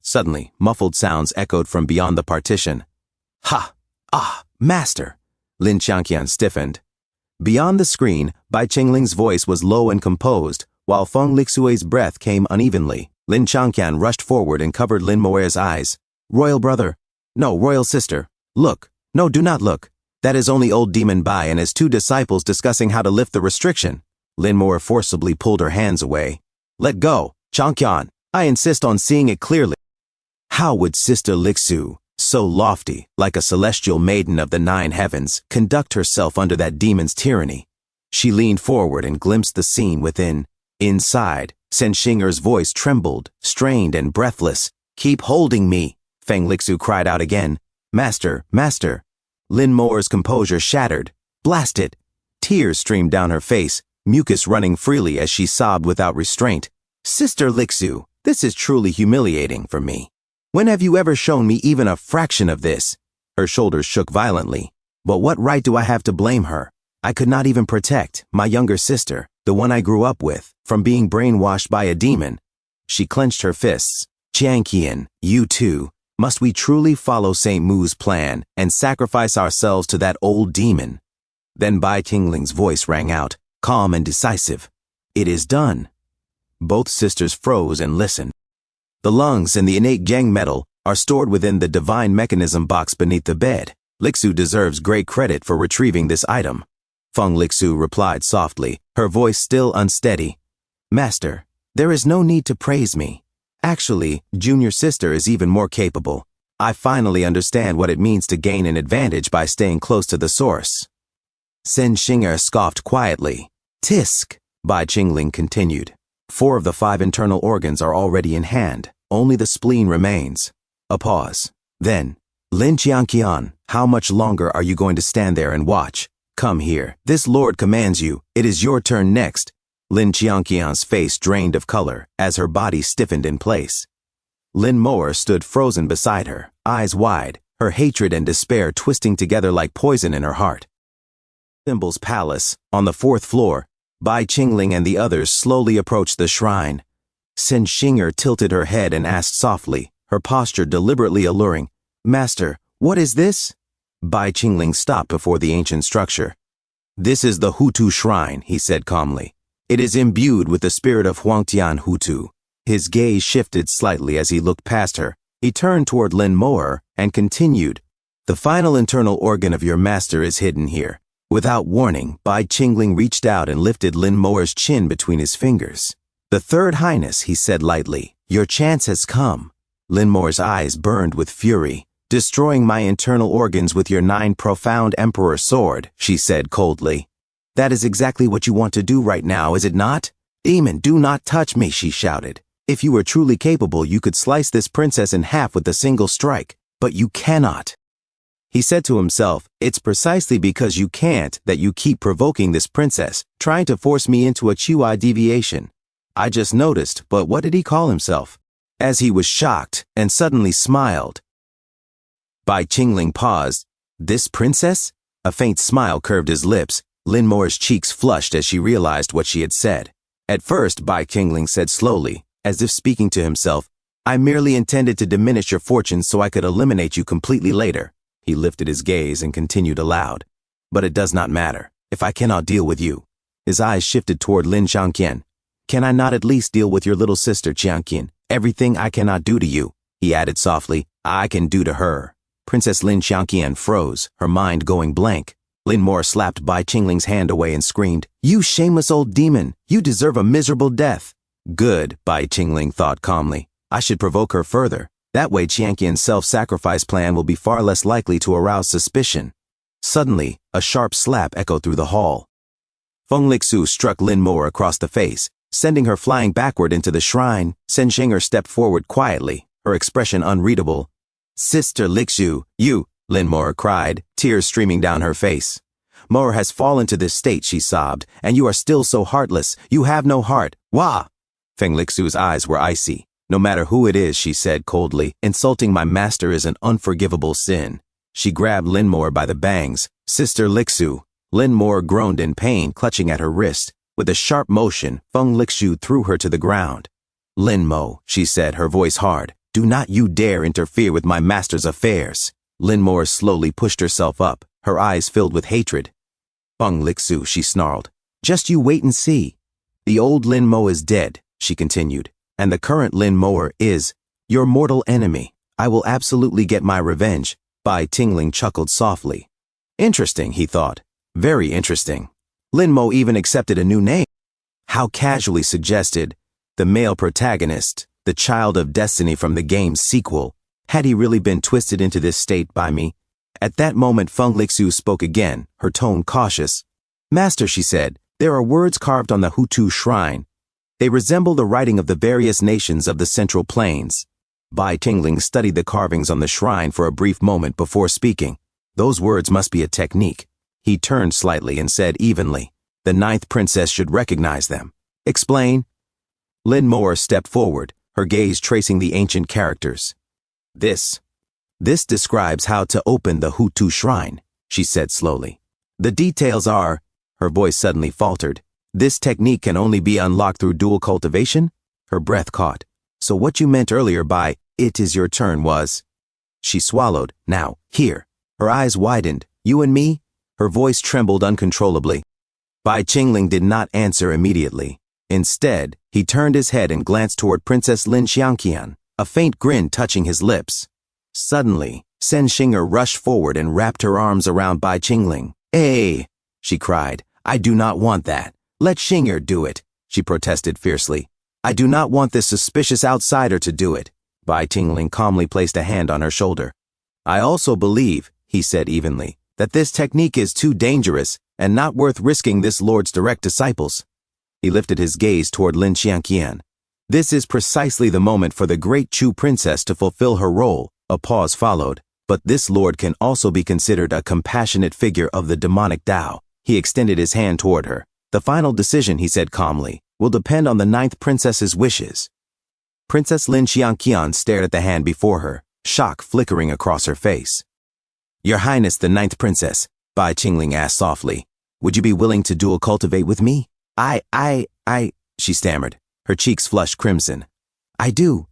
Suddenly, muffled sounds echoed from beyond the partition. Ha! Ah! Master! Lin Jiangqian stiffened. Beyond the screen, Bai Qingling's voice was low and composed, while Feng Lixue's breath came unevenly. Lin Changqian rushed forward and covered Lin Moer's eyes. Royal brother. No, royal sister. Look. No, do not look. That is only old demon Bai and his 2 disciples discussing how to lift the restriction. Lin Moer forcibly pulled her hands away. Let go, Changqian. I insist on seeing it clearly. How would Sister Lixu, so lofty, like a celestial maiden of the 9 heavens, conduct herself under that demon's tyranny? She leaned forward and glimpsed the scene within. Inside, Sen Xinger's voice trembled, strained and breathless. Keep holding me, Feng Lixu cried out again. Master, master. Lin Moer's composure shattered. Blast it! Tears streamed down her face, mucus running freely as she sobbed without restraint. Sister Lixu, this is truly humiliating for me. When have you ever shown me even a fraction of this? Her shoulders shook violently. But what right do I have to blame her? I could not even protect my younger sister, the one I grew up with, from being brainwashed by a demon. She clenched her fists. Jiangqian, you too. Must we truly follow St. Mu's plan and sacrifice ourselves to that old demon? Then Bai Qingling's voice rang out, calm and decisive. It is done. Both sisters froze and listened. The lungs and the innate gang metal are stored within the divine mechanism box beneath the bed. Lixu deserves great credit for retrieving this item. Feng Lixu replied softly, her voice still unsteady. Master, there is no need to praise me. Actually, junior sister is even more capable. I finally understand what it means to gain an advantage by staying close to the source. Sen Xinger scoffed quietly. Tisk, Bai Qingling continued. 4 of the 5 internal organs are already in hand. Only the spleen remains. A pause. Then, Lin Qiangqian, how much longer are you going to stand there and watch? Come here. This lord commands you. It is your turn next. Lin Qiangqian's face drained of color as her body stiffened in place. Lin Moer stood frozen beside her, eyes wide, her hatred and despair twisting together like poison in her heart. Thimble's palace, on the 4th floor, Bai Qingling and the others slowly approached the shrine. Sen Xinger tilted her head and asked softly, her posture deliberately alluring, Master, what is this? Bai Qingling stopped before the ancient structure. This is the Hutu shrine, he said calmly. It is imbued with the spirit of Huangtian Hutu. His gaze shifted slightly as he looked past her. He turned toward Lin Moer and continued, The final internal organ of your master is hidden here. Without warning, Bai Qingling reached out and lifted Lin Moer's chin between his fingers. The Third Highness, he said lightly, your chance has come. Lin Moer's eyes burned with fury. Destroying my internal organs with your 9 profound emperor sword, she said coldly. That is exactly what you want to do right now, is it not? Demon, do not touch me, she shouted. If you were truly capable, you could slice this princess in half with a single strike, but you cannot. He said to himself, it's precisely because you can't that you keep provoking this princess, trying to force me into a Chihuahua deviation. I just noticed, but what did he call himself? As he was shocked and suddenly smiled. Bai Qingling paused. This princess? A faint smile curved his lips. Lin Moer's cheeks flushed as she realized what she had said. At first, Bai Qingling said slowly, as if speaking to himself, I merely intended to diminish your fortunes so I could eliminate you completely later. He lifted his gaze and continued aloud. But it does not matter, if I cannot deal with you. His eyes shifted toward Lin Changqian. Can I not at least deal with your little sister, Jiangqian? Everything I cannot do to you, he added softly, I can do to her. Princess Lin Changqian froze, her mind going blank. Lin Moer slapped Bai Qingling's hand away and screamed, You shameless old demon! You deserve a miserable death! Good, Bai Qingling thought calmly. I should provoke her further. That way Jiangqian's self-sacrifice plan will be far less likely to arouse suspicion. Suddenly, a sharp slap echoed through the hall. Feng Lixu struck Lin Moer across the face, sending her flying backward into the shrine. Sen Xinger stepped forward quietly, her expression unreadable. Sister Lixu, you, Lin Moer cried, tears streaming down her face. Moer has fallen to this state, she sobbed, and you are still so heartless. You have no heart. Wah! Feng Lixu's eyes were icy. No matter who it is, she said coldly, insulting my master is an unforgivable sin. She grabbed Lin Moer by the bangs. Sister Lixu. Lin Moer groaned in pain, clutching at her wrist. With a sharp motion, Feng Lixu threw her to the ground. Lin Mo, she said, her voice hard, do not you dare interfere with my master's affairs. Lin Moer slowly pushed herself up, her eyes filled with hatred. Feng Lixu, she snarled. Just you wait and see. The old Lin Mo is dead, she continued, and the current Lin Moer is your mortal enemy. I will absolutely get my revenge. Bai Tingling chuckled softly. Interesting, he thought. Very interesting. Lin Mo even accepted a new name. How casually suggested. The male protagonist, the child of destiny from the game's sequel. Had he really been twisted into this state by me? At that moment Feng Lixu spoke again, her tone cautious. Master, she said, there are words carved on the Hutu shrine. They resemble the writing of the various nations of the Central Plains. Bai Tingling studied the carvings on the shrine for a brief moment before speaking. Those words must be a technique. He turned slightly and said evenly, the 9th princess should recognize them. Explain. Lin Moer stepped forward, her gaze tracing the ancient characters. This describes how to open the Hutu shrine, she said slowly. The details are, her voice suddenly faltered. This technique can only be unlocked through dual cultivation? Her breath caught. So what you meant earlier by, it is your turn was? She swallowed. Now, here. Her eyes widened. You and me? Her voice trembled uncontrollably. Bai Qingling did not answer immediately. Instead, he turned his head and glanced toward Princess Lin Xiangqian, a faint grin touching his lips. Suddenly, Sen Xinger rushed forward and wrapped her arms around Bai Qingling. Hey, she cried, I do not want that. Let Xinger do it, she protested fiercely. I do not want this suspicious outsider to do it. Bai Tingling calmly placed a hand on her shoulder. I also believe, he said evenly, that this technique is too dangerous and not worth risking this lord's direct disciples. He lifted his gaze toward Lin Xiangqian. This is precisely the moment for the great Chu princess to fulfill her role. A pause followed, but this lord can also be considered a compassionate figure of the demonic Tao. He extended his hand toward her. The final decision, he said calmly, will depend on the 9th princess's wishes. Princess Lin Xiangqian stared at the hand before her, shock flickering across her face. Your Highness the 9th princess, Bai Qingling asked softly, would you be willing to dual cultivate with me? She stammered, her cheeks flushed crimson. I do.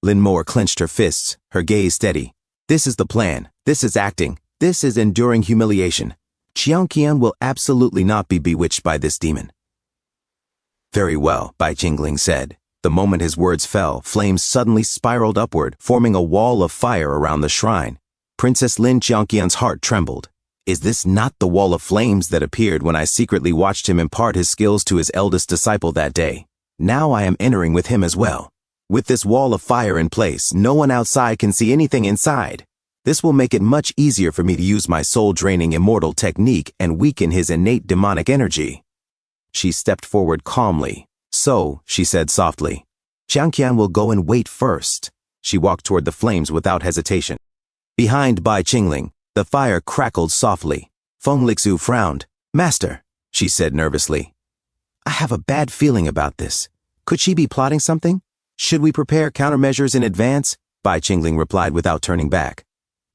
Lin Moer clenched her fists, her gaze steady. This is the plan. This is acting. This is enduring humiliation. Xiangqian will absolutely not be bewitched by this demon. Very well, Bai Qingling said. The moment his words fell, flames suddenly spiraled upward, forming a wall of fire around the shrine. Princess Lin Xiangqian's heart trembled. Is this not the wall of flames that appeared when I secretly watched him impart his skills to his eldest disciple that day? Now I am entering with him as well. With this wall of fire in place, no one outside can see anything inside. This will make it much easier for me to use my soul-draining immortal technique and weaken his innate demonic energy. She stepped forward calmly. So, she said softly, Xiangqian will go and wait first. She walked toward the flames without hesitation. Behind Bai Qingling, the fire crackled softly. Feng Lixu frowned. Master, she said nervously. I have a bad feeling about this. Could she be plotting something? Should we prepare countermeasures in advance? Bai Qingling replied without turning back.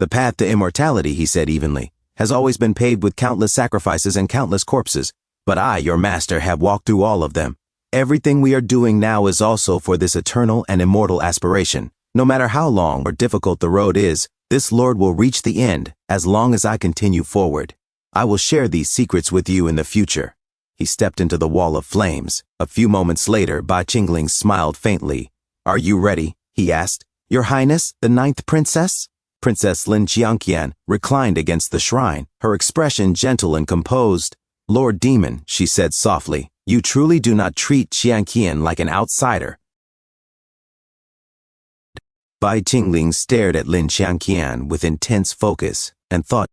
The path to immortality, he said evenly, has always been paved with countless sacrifices and countless corpses. But I, your master, have walked through all of them. Everything we are doing now is also for this eternal and immortal aspiration. No matter how long or difficult the road is, this lord will reach the end as long as I continue forward. I will share these secrets with you in the future. He stepped into the wall of flames. A few moments later, Bai Qingling smiled faintly. Are you ready? He asked. Your Highness, the 9th princess? Princess Lin Xiangqian reclined against the shrine, her expression gentle and composed. Lord Demon, she said softly, you truly do not treat Xiangqian like an outsider. Bai Qingling stared at Lin Xiangqian with intense focus and thought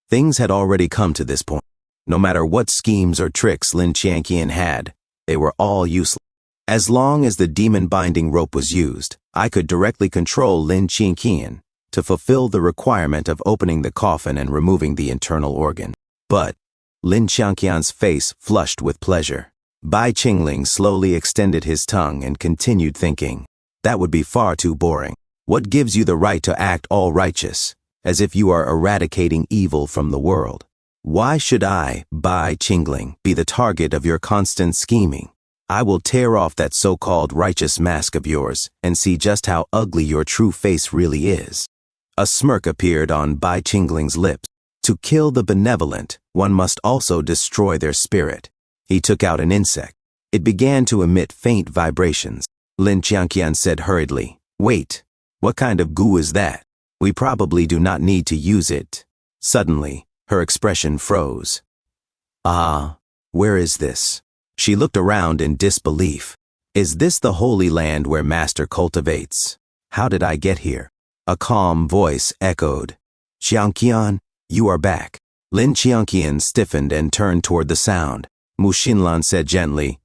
things had already come to this point. No matter what schemes or tricks Lin Xiangqian had, they were all useless. As long as the demon binding rope was used, I could directly control Lin Xiangqian to fulfill the requirement of opening the coffin and removing the internal organ. But Lin Xiangqian's face flushed with pleasure. Bai Qingling slowly extended his tongue and continued thinking. That would be far too boring. What gives you the right to act all righteous, as if you are eradicating evil from the world? Why should I, Bai Qingling, be the target of your constant scheming? I will tear off that so-called righteous mask of yours and see just how ugly your true face really is. A smirk appeared on Bai Qingling's lips. To kill the benevolent, one must also destroy their spirit. He took out an insect. It began to emit faint vibrations. Lin Qianqian said hurriedly, "Wait, what kind of goo is that? We probably do not need to use it." Suddenly, her expression froze. "Ah, where is this?" She looked around in disbelief. "Is this the Holy Land where Master cultivates? How did I get here?" A calm voice echoed. "Qianqian, you are back." Lin Qianqian stiffened and turned toward the sound. Mu Xinlan said gently,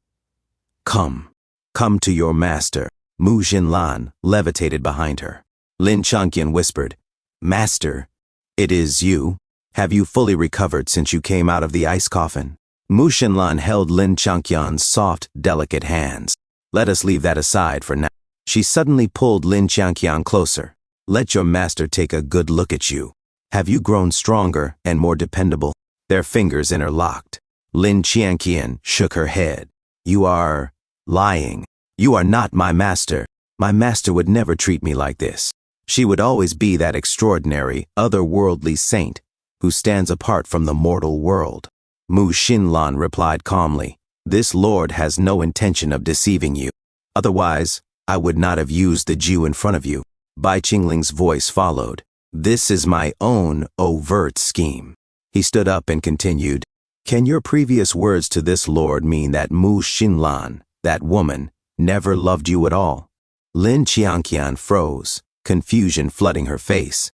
Come to your master." Mu Xinlan levitated behind her. Lin Qianqian whispered, "Master, it is you? Have you fully recovered since you came out of the ice coffin?" Mu Xinlan held Lin Qianqian's soft, delicate hands. "Let us leave that aside for now." She suddenly pulled Lin Qianqian closer. "Let your master take a good look at you. Have you grown stronger and more dependable?" Their fingers interlocked. Lin Qianqian shook her head. "You are lying. You are not my master. My master would never treat me like this. She would always be that extraordinary, otherworldly saint who stands apart from the mortal world." Mu Xinlan replied calmly, "This lord has no intention of deceiving you. Otherwise, I would not have used the Jew in front of you." Bai Qingling's voice followed. "This is my own overt scheme." He stood up and continued, "Can your previous words to this lord mean that Mu Xinlan, that woman, never loved you at all?" Lin Qianqian froze, confusion flooding her face.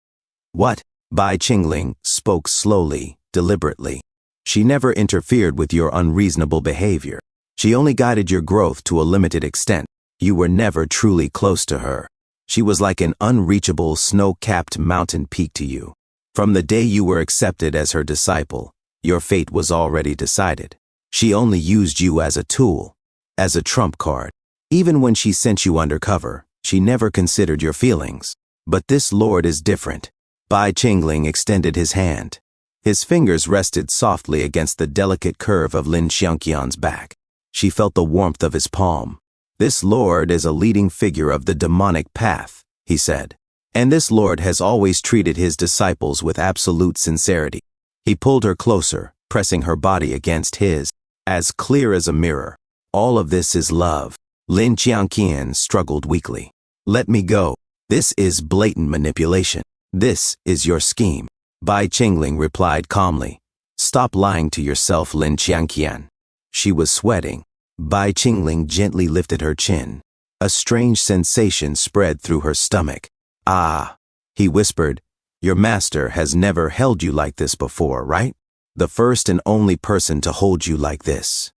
"What?" Bai Qingling spoke slowly, deliberately. "She never interfered with your unreasonable behavior. She only guided your growth to a limited extent. You were never truly close to her. She was like an unreachable snow-capped mountain peak to you. From the day you were accepted as her disciple, your fate was already decided. She only used you as a tool, as a trump card. Even when she sent you undercover, she never considered your feelings. But this lord is different." Bai Qingling extended his hand. His fingers rested softly against the delicate curve of Lin Qianqian's back. She felt the warmth of his palm. "This lord is a leading figure of the demonic path," he said. "And this lord has always treated his disciples with absolute sincerity." He pulled her closer, pressing her body against his, as clear as a mirror. "All of this is love." Lin Qianqian struggled weakly. "Let me go. This is blatant manipulation. This is your scheme." Bai Qingling replied calmly, "Stop lying to yourself, Lin Qianqian." She was sweating. Bai Qingling gently lifted her chin. A strange sensation spread through her stomach. "Ah," he whispered, "your master has never held you like this before, right? The first and only person to hold you like this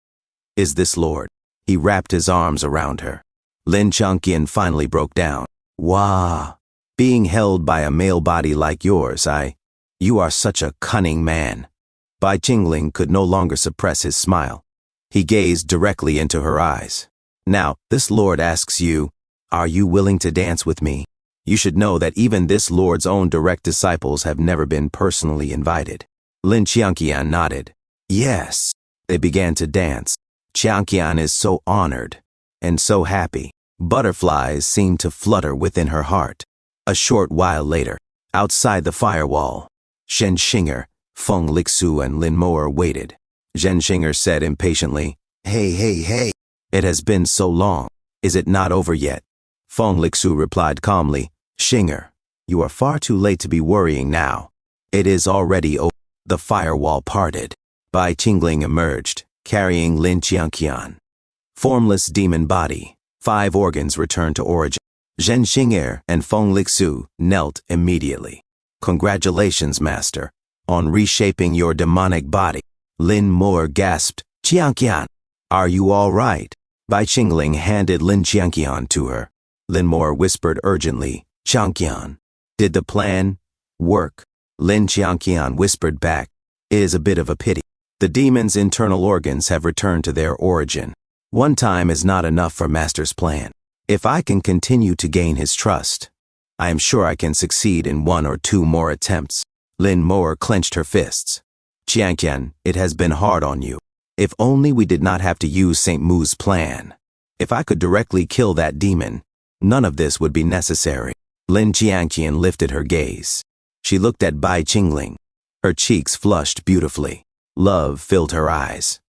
is this lord." He wrapped his arms around her. Lin Qianqian finally broke down. "Wah, being held by a male body like yours, you are such a cunning man." Bai Qingling could no longer suppress his smile. He gazed directly into her eyes. "Now, this lord asks you, are you willing to dance with me? You should know that even this lord's own direct disciples have never been personally invited." Lin Qianqian nodded. "Yes." They began to dance. Qianqian is so honored and so happy. Butterflies seemed to flutter within her heart. A short while later, outside the firewall, Shen Xinger, Feng Lixu, and Lin Moer waited. Shen Xinger said impatiently, Hey, it has been so long. Is it not over yet?" Feng Lixu replied calmly, "Xinger, you are far too late to be worrying now. It is already over." The firewall parted. Bai Qingling emerged, carrying Lin Qianqian. Formless demon body, 5 organs returned to origin. Shen Xinger and Feng Lixu knelt immediately. "Congratulations, master, on reshaping your demonic body." Lin Moer gasped, "Qianqian, are you all right?" Bai Qingling handed Lin Qianqian to her. Lin Moer whispered urgently, "Qianqian, did the plan work?" Lin Qianqian whispered back, "It is a bit of a pity. The demon's internal organs have returned to their origin. One time is not enough for master's plan. If I can continue to gain his trust, I am sure I can succeed in 1 or 2 more attempts." Lin Moer clenched her fists. "Qianqian, it has been hard on you. If only we did not have to use St. Mu's plan. If I could directly kill that demon, none of this would be necessary." Lin Qianqian lifted her gaze. She looked at Bai Qingling. Her cheeks flushed beautifully. Love filled her eyes.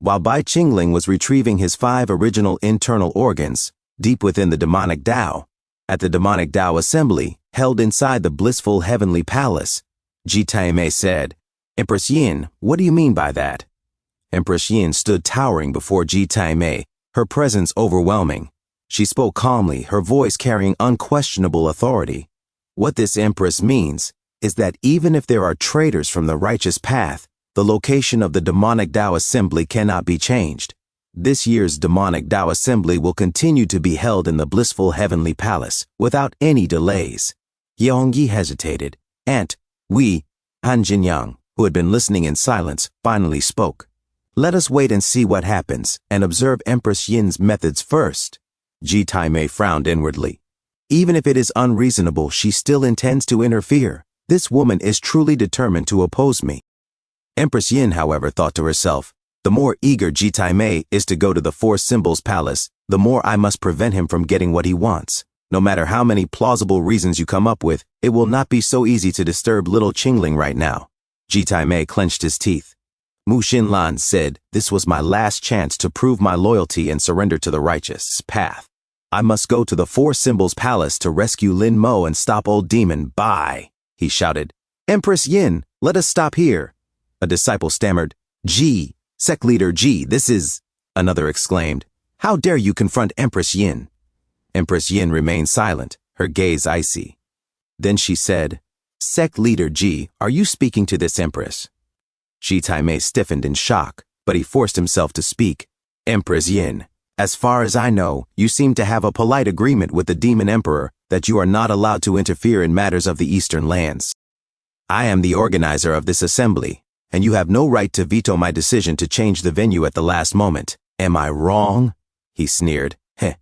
While Bai Qingling was retrieving his 5 original internal organs, deep within the demonic Tao, at the demonic Tao assembly, held inside the blissful heavenly palace, Ji Taimei said, "Empress Yin, what do you mean by that?" Empress Yin stood towering before Ji Taimei, her presence overwhelming. She spoke calmly, her voice carrying unquestionable authority. What this empress means is that even if there are traitors from the righteous path, the location of the demonic Tao assembly cannot be changed. This year's demonic Tao assembly will continue to be held in the blissful heavenly palace without any delays. Yeongyi hesitated. Aunt, Han Jinyang, who had been listening in silence, finally spoke. "Let us wait and see what happens and observe Empress Yin's methods first." Ji Taimei frowned inwardly. Even if it is unreasonable, she still intends to interfere. This woman is truly determined to oppose me. Empress Yin, however, thought to herself, the more eager Ji Taimei is to go to the 4 Symbols Palace, the more I must prevent him from getting what he wants. No matter how many plausible reasons you come up with, it will not be so easy to disturb little Qingling right now. Ji Taimei clenched his teeth. Mu Xinlan said, "This was my last chance to prove my loyalty and surrender to the righteous path. I must go to the 4 Symbols Palace to rescue Lin Mo and stop old demon Bai," he shouted. "Empress Yin, let us stop here." A disciple stammered, "Ji, sect leader Ji, this is..." Another exclaimed, "How dare you confront Empress Yin?" Empress Yin remained silent, her gaze icy. Then she said, "Sect leader Ji, are you speaking to this empress?" Ji Taimei stiffened in shock, but he forced himself to speak. "Empress Yin, as far as I know, you seem to have a polite agreement with the demon emperor that you are not allowed to interfere in matters of the eastern lands. I am the organizer of this assembly, and you have no right to veto my decision to change the venue at the last moment. Am I wrong?" He sneered. "Heh.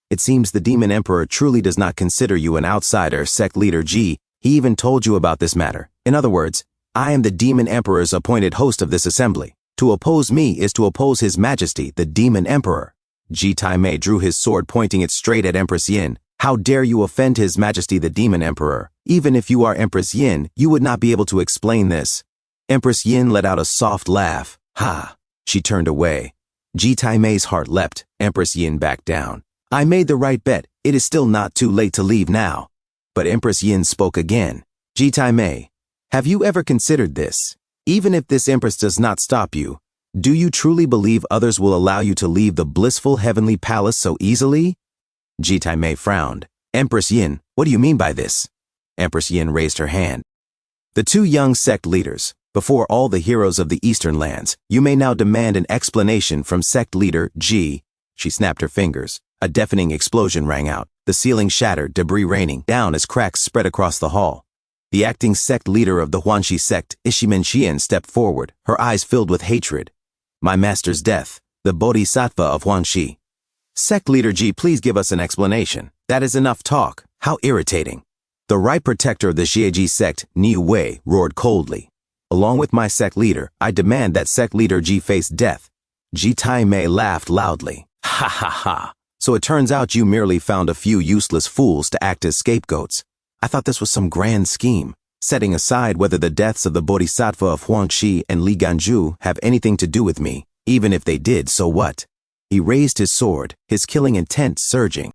It seems the demon emperor truly does not consider you an outsider, sect leader Ji. He even told you about this matter. In other words, I am the demon emperor's appointed host of this assembly. To oppose me is to oppose his majesty, the demon emperor." Ji Taimei drew his sword, pointing it straight at Empress Yin. "How dare you offend his majesty, the demon emperor? Even if you are Empress Yin, you would not be able to explain this." Empress Yin let out a soft laugh. "Ha!" She turned away. Ji Taimei's heart leapt. Empress Yin backed down. "I made the right bet. It is still not too late to leave now." But Empress Yin spoke again. "Ji Taimei, have you ever considered this? Even if this empress does not stop you, do you truly believe others will allow you to leave the blissful heavenly palace so easily?" Ji Taimei frowned. "Empress Yin, what do you mean by this?" Empress Yin raised her hand. "The 2 young sect leaders, before all the heroes of the eastern lands, you may now demand an explanation from sect leader Ji." She snapped her fingers. A deafening explosion rang out. The ceiling shattered, debris raining down as cracks spread across the hall. The acting sect leader of the Huanxi sect, Ishimen Xian, stepped forward, her eyes filled with hatred. "My master's death, the bodhisattva of Huanxi." "Sect leader Ji, please give us an explanation. That is enough talk. How irritating." The right protector of the Xieji sect, Niu Wei, roared coldly. "Along with my sect leader, I demand that sect leader Ji face death." Ji Taimei laughed loudly. "Ha ha ha. So it turns out you merely found a few useless fools to act as scapegoats. I thought this was some grand scheme, setting aside whether the deaths of the bodhisattva of Huangxi and Li Ganzhu have anything to do with me. Even if they did, so what?" He raised his sword, his killing intent surging.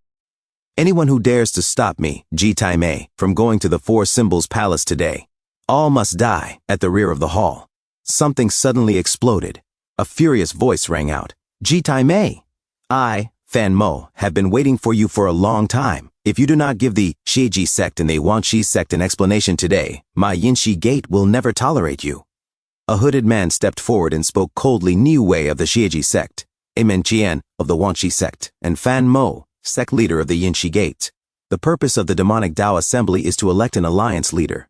"Anyone who dares to stop me, Ji Taimei, from going to the 4 Symbols Palace today, all must die." At the rear of the hall, something suddenly exploded. A furious voice rang out. "Ji Taimei! I, Fan Mo, have been waiting for you for a long time. If you do not give the Xieji sect and the Huangxi sect an explanation today, my Yinshi Gate will never tolerate you." A hooded man stepped forward and spoke coldly. Niu Wei of the Xieji sect, Imen Qian of the Huangxi sect, and Fan Mo, sect leader of the Yinshi Gate. The purpose of the demonic Tao assembly is to elect an alliance leader.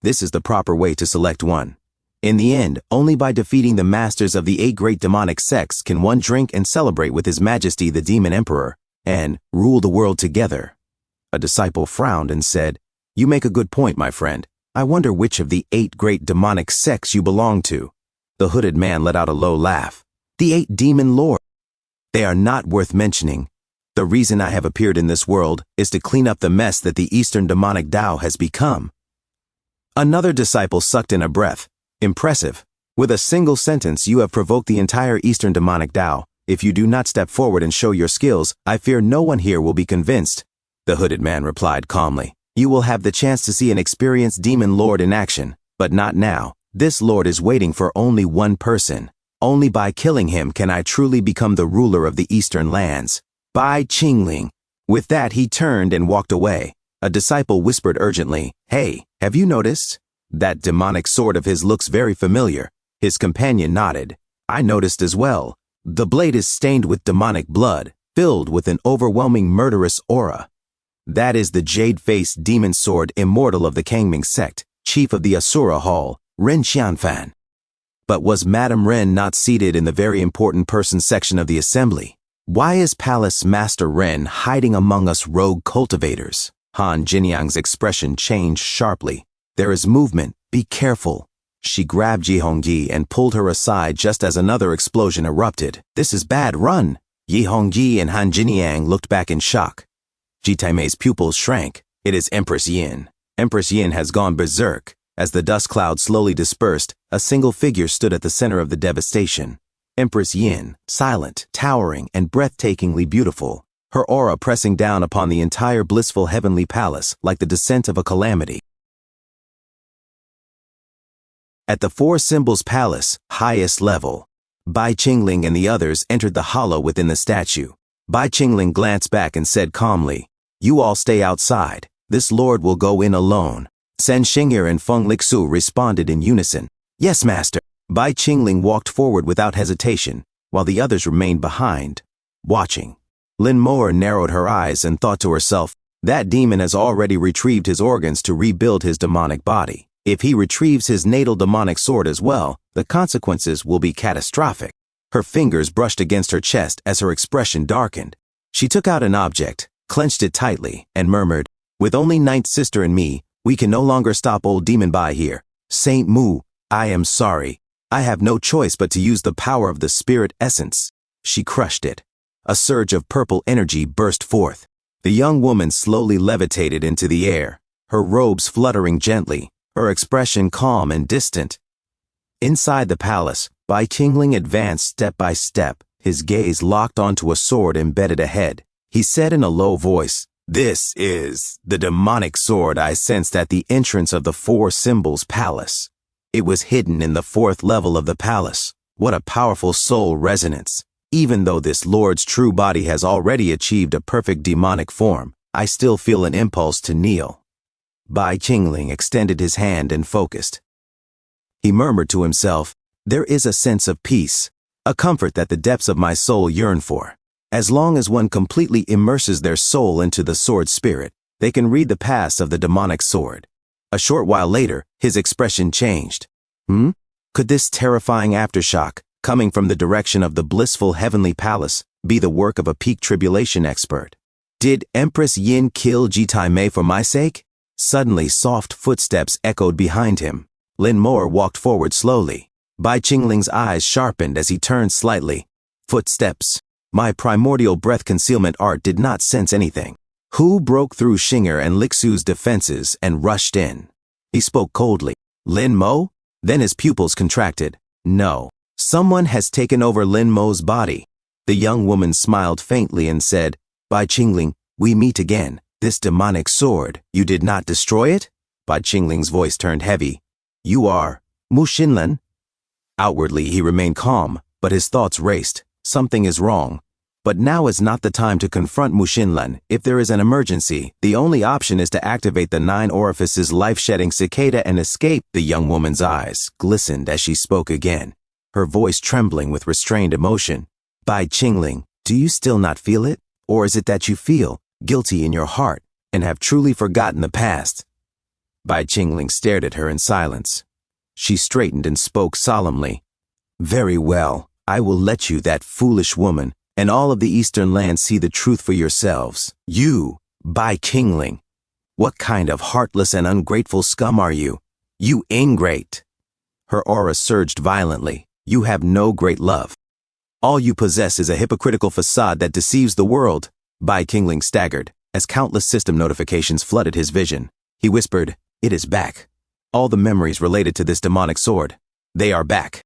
This is the proper way to select one. In the end, only by defeating the masters of the 8 great demonic sects can one drink and celebrate with His Majesty the Demon Emperor, and rule the world together. A disciple frowned and said, "You make a good point, my friend. I wonder which of the 8 great demonic sects you belong to." The hooded man let out a low laugh. "The 8 demon lords. They are not worth mentioning. The reason I have appeared in this world is to clean up the mess that the Eastern demonic Tao has become." Another disciple sucked in a breath. "Impressive. With a single sentence, you have provoked the entire Eastern demonic Tao. If you do not step forward and show your skills, I fear no one here will be convinced. The hooded man replied calmly. You will have the chance to see an experienced demon lord in action, but not now. This lord is waiting for only one person. Only by killing him can I truly become the ruler of the Eastern lands. Bai Qingling. With that, he turned and walked away. A disciple whispered urgently, Hey, have you noticed? That demonic sword of his looks very familiar. His companion nodded. I noticed as well. The blade is stained with demonic blood, filled with an overwhelming murderous aura. That is the jade-faced demon sword immortal of the Kangming sect, chief of the Asura Hall, Ren Xianfan. But was Madame Ren not seated in the very important person section of the assembly? Why is Palace Master Ren hiding among us rogue cultivators? Han Jinyang's expression changed sharply. There is movement, be careful. She grabbed Yi Hongyi and pulled her aside just as another explosion erupted. This is bad, run! Yi Hongyi and Han Jinyang looked back in shock. Ji Taimei's pupils shrank. It is Empress Yin. Empress Yin has gone berserk. As the dust cloud slowly dispersed, a single figure stood at the center of the devastation. Empress Yin, silent, towering, and breathtakingly beautiful. Her aura pressing down upon the entire blissful heavenly palace like the descent of a calamity. At the Four Symbols Palace, highest level, Bai Qingling and the others entered the hollow within the statue. Bai Qingling glanced back and said calmly, You all stay outside. This lord will go in alone. Sen Xing'er and Feng Lixu responded in unison. Yes, master. Bai Qingling walked forward without hesitation, while the others remained behind, watching. Lin Moer narrowed her eyes and thought to herself, that demon has already retrieved his organs to rebuild his demonic body. If he retrieves his natal demonic sword as well, the consequences will be catastrophic. Her fingers brushed against her chest as her expression darkened. She took out an object, clenched it tightly, and murmured, With only Ninth Sister and me, we can no longer stop old Demon Bai here. Saint Mu, I am sorry. I have no choice but to use the power of the spirit essence. She crushed it. A surge of purple energy burst forth. The young woman slowly levitated into the air, her robes fluttering gently, her expression calm and distant. Inside the palace, Bai Qingling advanced step by step, his gaze locked onto a sword embedded ahead. He said in a low voice, This is the demonic sword I sensed at the entrance of the Four Symbols Palace. It was hidden in the 4th level of the palace. What a powerful soul resonance. Even though this lord's true body has already achieved a perfect demonic form, I still feel an impulse to kneel. Bai Qingling extended his hand and focused. He murmured to himself, There is a sense of peace, a comfort that the depths of my soul yearn for. As long as one completely immerses their soul into the sword spirit, they can read the past of the demonic sword. A short while later, his expression changed. Could this terrifying aftershock, coming from the direction of the blissful heavenly palace, be the work of a peak tribulation expert? Did Empress Yin kill Ji Taimei for my sake? Suddenly, soft footsteps echoed behind him. Lin Moer walked forward slowly. Bai Qingling's eyes sharpened as he turned slightly. Footsteps. My primordial breath concealment art did not sense anything. Hu broke through Xing'er and Lixu's defenses and rushed in. He spoke coldly. Lin Mo? Then his pupils contracted. No. Someone has taken over Lin Mo's body. The young woman smiled faintly and said, Bai Qingling, we meet again. This demonic sword, you did not destroy it? Bai Qingling's voice turned heavy. You are Mu Xinlan? Outwardly, he remained calm, but his thoughts raced. Something is wrong. But now is not the time to confront Mu Xinlan. If there is an emergency, the only option is to activate the 9 orifices life-shedding cicada and escape. The young woman's eyes glistened as she spoke again, her voice trembling with restrained emotion. Bai Qingling, do you still not feel it? Or is it that you feel guilty in your heart and have truly forgotten the past? Bai Qingling stared at her in silence. She straightened and spoke solemnly. Very well, I will let you, that foolish woman, and all of the Eastern lands see the truth for yourselves. You, Bai Qingling, what kind of heartless and ungrateful scum are you? You ingrate. Her aura surged violently. You have no great love. All you possess is a hypocritical facade that deceives the world. Bai Qingling staggered, as countless system notifications flooded his vision. He whispered, It is back. All the memories related to this demonic sword. They are back.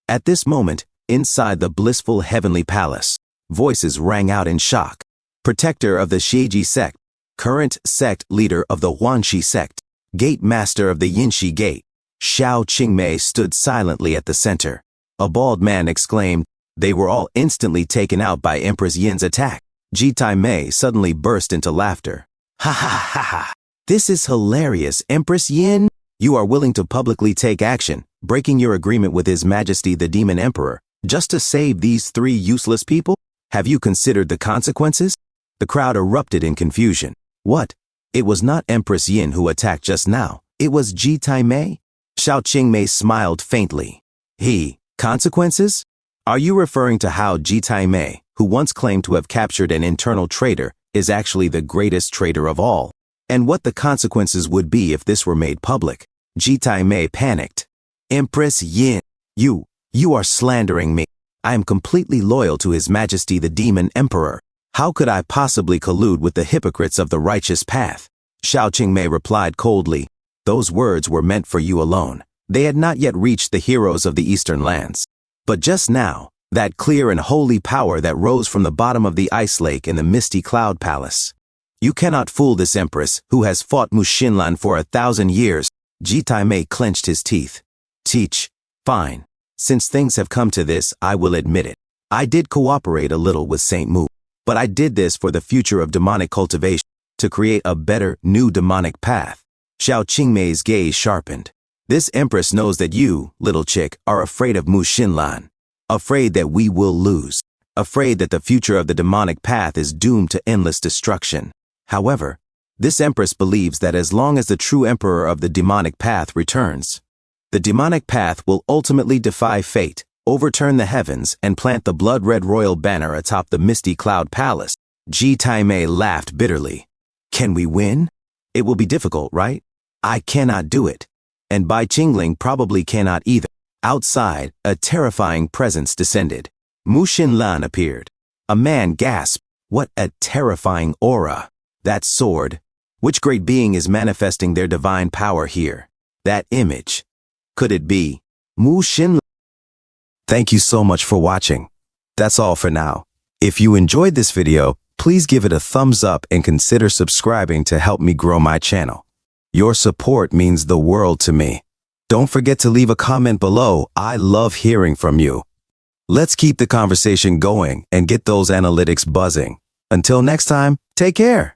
At this moment, inside the blissful heavenly palace, voices rang out in shock. Protector of the Shiji sect, current sect leader of the Huanxi sect, gate master of the Yinshi gate, Xiao Qingmei stood silently at the center. A bald man exclaimed. They were all instantly taken out by Empress Yin's attack. Ji Taimei suddenly burst into laughter. Ha ha ha ha! This is hilarious, Empress Yin! You are willing to publicly take action, breaking your agreement with His Majesty the Demon Emperor, just to save these 3 useless people? Have you considered the consequences? The crowd erupted in confusion. What? It was not Empress Yin who attacked just now. It was Ji Taimei? Xiao Qingmei smiled faintly. Consequences? Are you referring to how Ji Taimei, who once claimed to have captured an internal traitor, is actually the greatest traitor of all? And what the consequences would be if this were made public? Ji Taimei panicked. Empress Yin, you are slandering me. I am completely loyal to His Majesty the Demon Emperor. How could I possibly collude with the hypocrites of the righteous path? Xiao Qingmei replied coldly. Those words were meant for you alone. They had not yet reached the heroes of the Eastern lands. But just now, that clear and holy power that rose from the bottom of the ice lake in the misty cloud palace. You cannot fool this empress who has fought Mushinlan for 1,000 years. Ji Taimei clenched his teeth. Fine. Since things have come to this, I will admit it. I did cooperate a little with Saint Mu, but I did this for the future of demonic cultivation, to create a better, new demonic path. Xiao Qingmei's gaze sharpened. This empress knows that you, little chick, are afraid of Mushinlan. Afraid that we will lose. Afraid that the future of the demonic path is doomed to endless destruction. However, this empress believes that as long as the true emperor of the demonic path returns, the demonic path will ultimately defy fate, overturn the heavens, and plant the blood-red royal banner atop the misty cloud palace. Ji Taimei laughed bitterly. Can we win? It will be difficult, right? I cannot do it. And Bai Qingling probably cannot either. Outside, a terrifying presence descended. Mu Xinlan appeared. A man gasped. What a terrifying aura. That sword. Which great being is manifesting their divine power here? That image. Could it be Mu Xinlan? Thank you so much for watching. That's all for now. If you enjoyed this video, please give it a thumbs up and consider subscribing to help me grow my channel. Your support means the world to me. Don't forget to leave a comment below. I love hearing from you. Let's keep the conversation going and get those analytics buzzing. Until next time, take care.